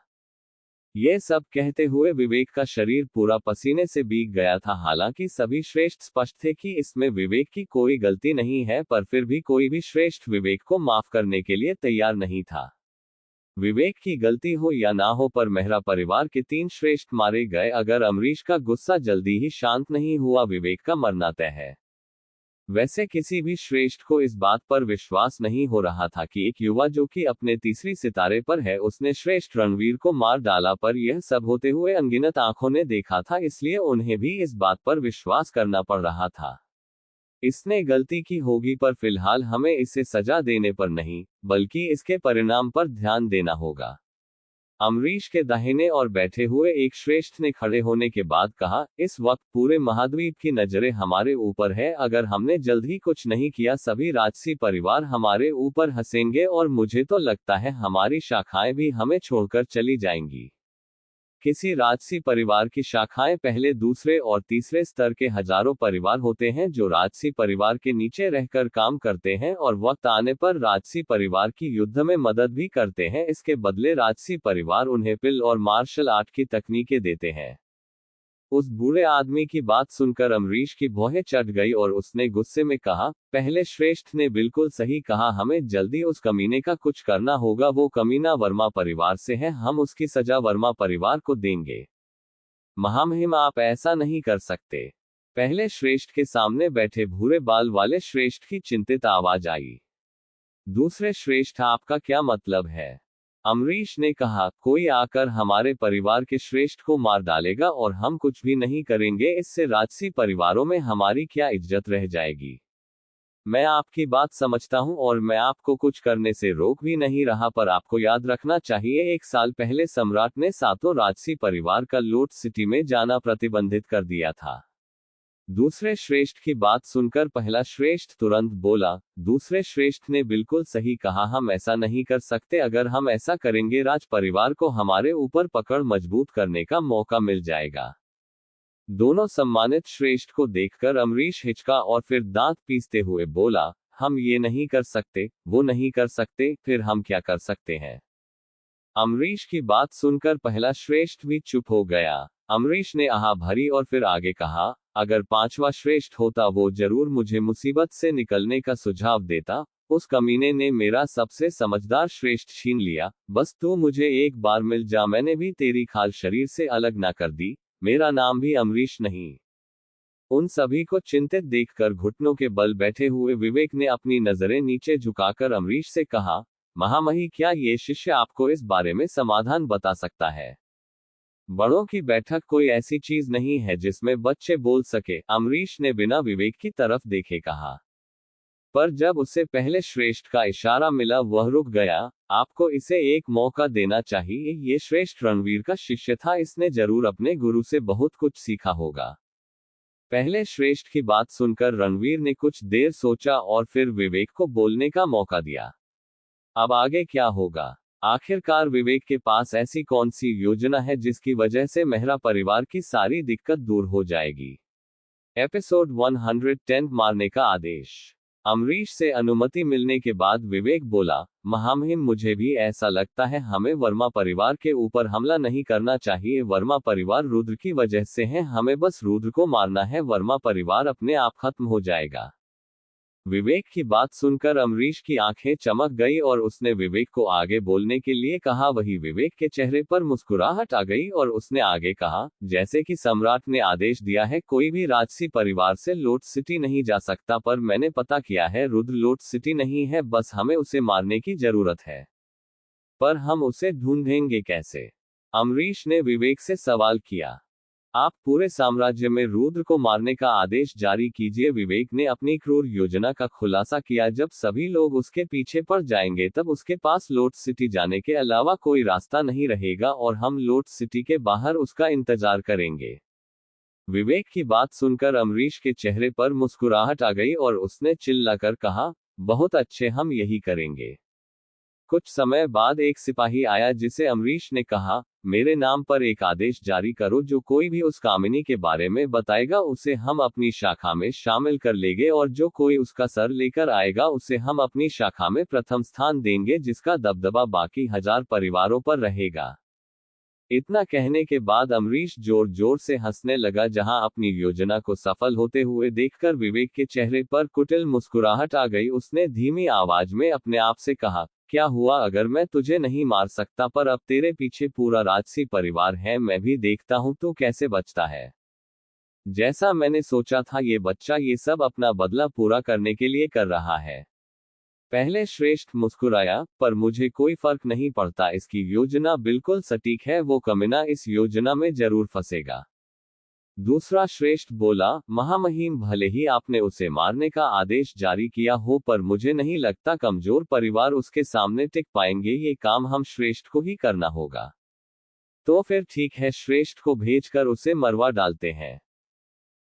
ये सब कहते हुए विवेक का शरीर पूरा पसीने से भीग गया था। हालांकि सभी श्रेष्ठ स्पष्ट थे कि इसमें विवेक की कोई गलती नहीं है, पर फिर भी कोई भी श्रेष्ठ विवेक को माफ करने के लिए तैयार नहीं था। विवेक की गलती हो या ना हो, पर मेहरा परिवार के 3 श्रेष्ठ मारे गए। अगर अमरीश का गुस्सा जल्दी ही शांत नहीं हुआ, विवेक का मरना तय है। वैसे किसी भी श्रेष्ठ को इस बात पर विश्वास नहीं हो रहा था कि एक युवा जो कि अपने तीसरी सितारे पर है, उसने श्रेष्ठ रणवीर को मार डाला, पर यह सब होते हुए अनगिनत आंखों ने देखा था, इसलिए उन्हें भी इस बात पर विश्वास करना पड़ रहा था। इसने गलती की होगी, पर फिलहाल हमें इसे सजा देने पर नहीं, बल्कि इसके परिणाम पर ध्यान देना होगा। अमरीश के दाहिने और बैठे हुए एक श्रेष्ठ ने खड़े होने के बाद कहा, इस वक्त पूरे महाद्वीप की नजरें हमारे ऊपर है। अगर हमने जल्द ही कुछ नहीं किया, सभी राजसी परिवार हमारे ऊपर हंसेंगे और मुझे तो लगता है हमारी शाखाएं भी हमें छोड़कर चली जाएंगी। किसी राजसी परिवार की शाखाएं पहले, दूसरे और तीसरे स्तर के हजारों परिवार होते हैं जो राजसी परिवार के नीचे रहकर काम करते हैं और वक्त आने पर राजसी परिवार की युद्ध में मदद भी करते हैं। इसके बदले राजसी परिवार उन्हें पिल और मार्शल आर्ट की तकनीकें देते हैं। उस बूढ़े आदमी की बात सुनकर अमरीश की भौहें चढ़ गई और उसने गुस्से में कहा, पहले श्रेष्ठ ने बिल्कुल सही कहा, हमें जल्दी उस कमीने का कुछ करना होगा। वो कमीना वर्मा परिवार से है, हम उसकी सजा वर्मा परिवार को देंगे। महामहिम, आप ऐसा नहीं कर सकते। पहले श्रेष्ठ के सामने बैठे भूरे बाल वाले श्रेष्ठ की चिंतित आवाज आई। दूसरे श्रेष्ठ, आपका क्या मतलब है? अमरीश ने कहा, कोई आकर हमारे परिवार के श्रेष्ठ को मार डालेगा और हम कुछ भी नहीं करेंगे, इससे राजसी परिवारों में हमारी क्या इज्जत रह जाएगी? मैं आपकी बात समझता हूं और मैं आपको कुछ करने से रोक भी नहीं रहा, पर आपको याद रखना चाहिए, 1 साल पहले सम्राट ने सातों राजसी परिवार का लोट सिटी में जाना प्रतिबंधित कर दिया था। दूसरे श्रेष्ठ की बात सुनकर पहला श्रेष्ठ तुरंत बोला, दूसरे श्रेष्ठ ने बिल्कुल सही कहा, हम ऐसा नहीं कर सकते। अगर हम ऐसा करेंगे, राज परिवार को हमारे ऊपर पकड़ मजबूत करने का मौका मिल जाएगा। दोनों सम्मानित श्रेष्ठ को देखकर अमरीश हिचका और फिर दांत पीसते हुए बोला, हम ये नहीं कर सकते, वो नहीं कर सकते, फिर हम क्या कर सकते हैं? अमरीश की बात सुनकर पहला श्रेष्ठ भी चुप हो गया। अमरीश ने आह भरी और फिर आगे कहा, अगर 5वां श्रेष्ठ होता, वो जरूर मुझे मुसीबत से निकलने का सुझाव देता। उस कमीने ने मेरा सबसे समझदार श्रेष्ठ छीन लिया। बस तू मुझे एक बार मिल जा, मैंने भी तेरी खाल शरीर से अलग ना कर दी। मेरा नाम भी अमरीश नहीं। उन सभी को चिंतित देखकर घुटनों के बल बैठे हुए विवेक ने अपनी नजरें नीचे झुकाकर अमरीश से कहा, महामही, क्या ये शिष्य आपको इस बारे में समाधान बता सकता है? बड़ों की बैठक कोई ऐसी चीज नहीं है जिसमें बच्चे बोल सके। अमरीश ने बिना विवेक की तरफ देखे कहा। पर जब उसे पहले श्रेष्ठ का इशारा मिला, वह रुक गया। आपको इसे एक मौका देना चाहिए। ये श्रेष्ठ रणवीर का शिष्य था, इसने जरूर अपने गुरु से बहुत कुछ सीखा होगा। पहले श्रेष्ठ की बात सुनकर रणवीर ने कुछ देर सोचा और फिर विवेक को बोलने का मौका दिया। अब आगे क्या होगा? आखिरकार विवेक के पास ऐसी कौन सी योजना है जिसकी वजह से मेहरा परिवार की सारी दिक्कत दूर हो जाएगी? एपिसोड 110, मारने का आदेश। अमरीश से अनुमति मिलने के बाद विवेक बोला, महामहिम, मुझे भी ऐसा लगता है, हमें वर्मा परिवार के ऊपर हमला नहीं करना चाहिए। वर्मा परिवार रुद्र की वजह से है, हमें बस रुद्र को मारना है, वर्मा परिवार अपने आप खत्म हो जाएगा। विवेक की बात सुनकर अमरीश की आंखें चमक गई और उसने विवेक को आगे बोलने के लिए कहा। वही विवेक के चेहरे पर मुस्कुराहट आ गई और उसने आगे कहा, जैसे कि सम्राट ने आदेश दिया है, कोई भी राजसी परिवार से लोट सिटी नहीं जा सकता, पर मैंने पता किया है, रुद्र लोट सिटी नहीं है, बस हमें उसे मारने की जरूरत है। पर हम उसे ढूंढेंगे कैसे? अमरीश ने विवेक से सवाल किया। आप पूरे साम्राज्य में रुद्र को मारने का आदेश जारी कीजिए। विवेक ने अपनी क्रूर योजना का खुलासा किया। जब सभी लोग उसके पीछे पड़ जाएंगे तब उसके पास लोट सिटी जाने के अलावा कोई रास्ता नहीं रहेगा और हम लोट सिटी के बाहर उसका इंतजार करेंगे। विवेक की बात सुनकर अमरीश के चेहरे पर मुस्कुराहट आ गई और उसने चिल्लाकर कहा, बहुत अच्छे, हम यही करेंगे। कुछ समय बाद एक सिपाही आया जिसे अमरीश ने कहा, मेरे नाम पर एक आदेश जारी करो। जो कोई भी उस कामिनी के बारे में बताएगा उसे हम अपनी शाखा में शामिल कर लेंगे और जो कोई उसका सर लेकर आएगा उसे हम अपनी शाखा में प्रथम स्थान देंगे, जिसका दबदबा बाकी 1000 परिवारों पर रहेगा। इतना कहने के बाद अमरीश जोर जोर से हंसने लगा। जहां अपनी योजना को सफल होते हुए देखकर विवेक के चेहरे पर कुटिल मुस्कुराहट आ गई। उसने धीमी आवाज में अपने आप से कहा, क्या हुआ अगर मैं तुझे नहीं मार सकता, पर अब तेरे पीछे पूरा राजसी परिवार है, मैं भी देखता हूं तू कैसे बचता है। जैसा मैंने सोचा था ये बच्चा ये सब अपना बदला पूरा करने के लिए कर रहा है। पहले श्रेष्ठ मुस्कुराया, पर मुझे कोई फर्क नहीं पड़ता, इसकी योजना बिल्कुल सटीक है, वो कमीना इस योजना में जरूर फंसेगा। दूसरा श्रेष्ठ बोला, महामहिम, भले ही आपने उसे मारने का आदेश जारी किया हो, पर मुझे नहीं लगता कमजोर परिवार उसके सामने टिक पाएंगे। ये काम हम श्रेष्ठ को ही करना होगा। तो फिर ठीक है, श्रेष्ठ को भेजकर उसे मरवा डालते हैं,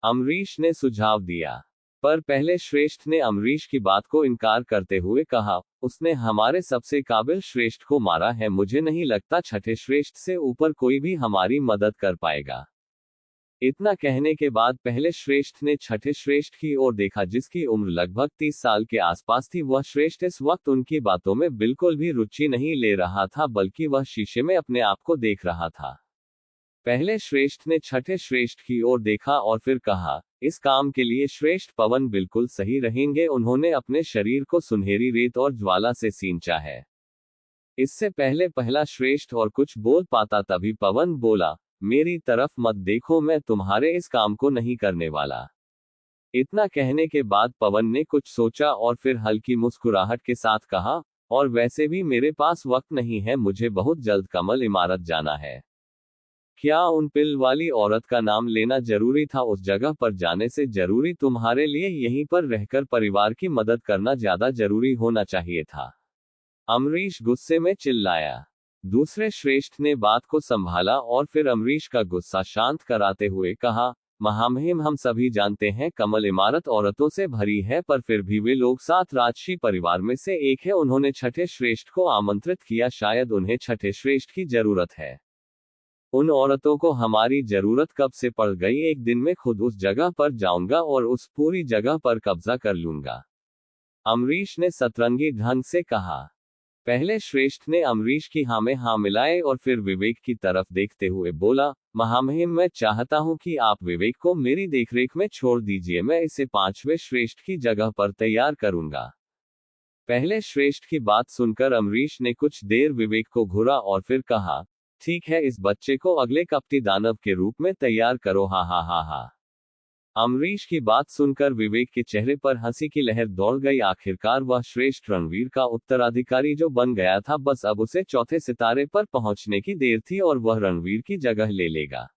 अमरीश ने सुझाव दिया। पर पहले श्रेष्ठ ने अमरीश की बात को इनकार करते हुए कहा, उसने हमारे सबसे काबिल श्रेष्ठ को मारा है, मुझे नहीं लगता छठे श्रेष्ठ से ऊपर कोई भी हमारी मदद कर पाएगा। इतना कहने के बाद पहले श्रेष्ठ ने छठे श्रेष्ठ की ओर देखा, जिसकी उम्र लगभग 30 साल के आसपास थी। वह श्रेष्ठ इस वक्त उनकी बातों में बिल्कुल भी रुचि नहीं ले रहा था, बल्कि वह शीशे में अपने आप को देख रहा था। पहले श्रेष्ठ ने छठे श्रेष्ठ की ओर देखा और फिर कहा, इस काम के लिए श्रेष्ठ पवन बिल्कुल सही रहेंगे। उन्होंने अपने शरीर को सुनहरी रेत और ज्वाला से सींचा है। इससे पहले पहला श्रेष्ठ और कुछ बोल पाता तभी पवन बोला, मेरी तरफ मत देखो, मैं तुम्हारे इस काम को नहीं करने वाला। इतना कहने के बाद पवन ने कुछ सोचा और फिर हल्की मुस्कुराहट के साथ कहा, और वैसे भी मेरे पास वक्त नहीं है, मुझे बहुत जल्द कमल इमारत जाना है। क्या उन पिल वाली औरत का नाम लेना जरूरी था? उस जगह पर जाने से जरूरी तुम्हारे लिए यहीं पर रहकर परिवार की मदद करना ज्यादा जरूरी होना चाहिए था, अमरीश गुस्से में चिल्लाया। दूसरे श्रेष्ठ ने बात को संभाला और फिर अमरीश का गुस्सा शांत कराते हुए कहा, महामहिम, हम सभी जानते हैं कमल इमारत औरतों से भरी है, पर फिर भी वे लोग 7 राजसी परिवार में से एक है। उन्होंने छठे श्रेष्ठ को आमंत्रित किया, शायद उन्हें छठे श्रेष्ठ की जरूरत है। उन औरतों को हमारी जरूरत कब से पड़ गई, एक दिन में खुद उस जगह पर जाऊंगा और उस पूरी जगह पर कब्जा कर लूंगा, अमरीश ने सतरंगी ढंग से कहा। पहले श्रेष्ठ ने अमरीश की हाँ में हाँ मिलाए और फिर विवेक की तरफ देखते हुए बोला, महामहिम, मैं चाहता हूं कि आप विवेक को मेरी देखरेख में छोड़ दीजिए, मैं इसे 5वें श्रेष्ठ की जगह पर तैयार करूंगा। पहले श्रेष्ठ की बात सुनकर अमरीश ने कुछ देर विवेक को घूरा और फिर कहा, ठीक है, इस बच्चे को अगले कपटी दानव के रूप में तैयार करो, हा हा हा हा। अमरीश की बात सुनकर विवेक के चेहरे पर हंसी की लहर दौड़ गई। आखिरकार वह श्रेष्ठ रणवीर का उत्तराधिकारी जो बन गया था, बस अब उसे चौथे सितारे पर पहुंचने की देर थी और वह रणवीर की जगह ले लेगा।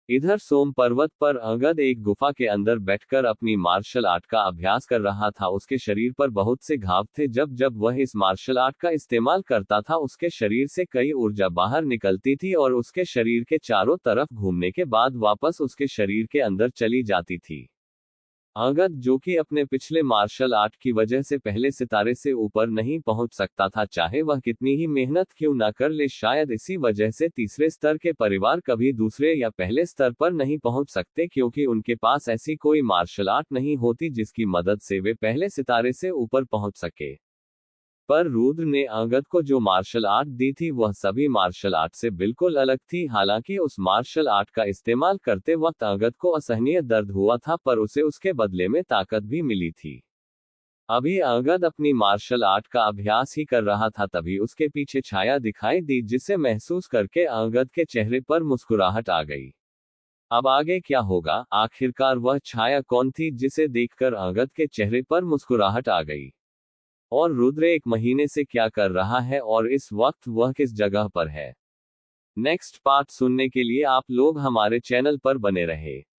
इधर सोम पर्वत पर अंगद एक गुफा के अंदर बैठकर अपनी मार्शल आर्ट का अभ्यास कर रहा था। उसके शरीर पर बहुत से घाव थे। जब जब वह इस मार्शल आर्ट का इस्तेमाल करता था, उसके शरीर से कई ऊर्जा बाहर निकलती थी और उसके शरीर के चारों तरफ घूमने के बाद वापस उसके शरीर के अंदर चली जाती थी। अंगद, जो कि अपने पिछले मार्शल आर्ट की वजह से पहले सितारे से ऊपर नहीं पहुंच सकता था, चाहे वह कितनी ही मेहनत क्यों ना कर ले, शायद इसी वजह से तीसरे स्तर के परिवार कभी दूसरे या पहले स्तर पर नहीं पहुंच सकते, क्योंकि उनके पास ऐसी कोई मार्शल आर्ट नहीं होती जिसकी मदद से वे पहले सितारे से ऊपर पहुंच सके। पर रुद्र ने अंगद को जो मार्शल आर्ट दी थी वह सभी मार्शल आर्ट से बिल्कुल अलग थी। हालांकि उस मार्शल आर्ट का इस्तेमाल करते वक्त अंगद को असहनीय दर्द हुआ था, पर उसे उसके बदले में ताकत भी मिली थी। अभी अंगद अपनी मार्शल आर्ट का अभ्यास ही कर रहा था, तभी उसके पीछे छाया दिखाई दी, जिसे महसूस करके अंगद के चेहरे पर मुस्कुराहट आ गई। अब आगे क्या होगा? आखिरकार वह छाया कौन थी जिसे देखकर अंगद के चेहरे पर मुस्कुराहट आ गई? और रुद्र 1 महीने से क्या कर रहा है और इस वक्त वह किस जगह पर है? नेक्स्ट पार्ट सुनने के लिए आप लोग हमारे चैनल पर बने रहे।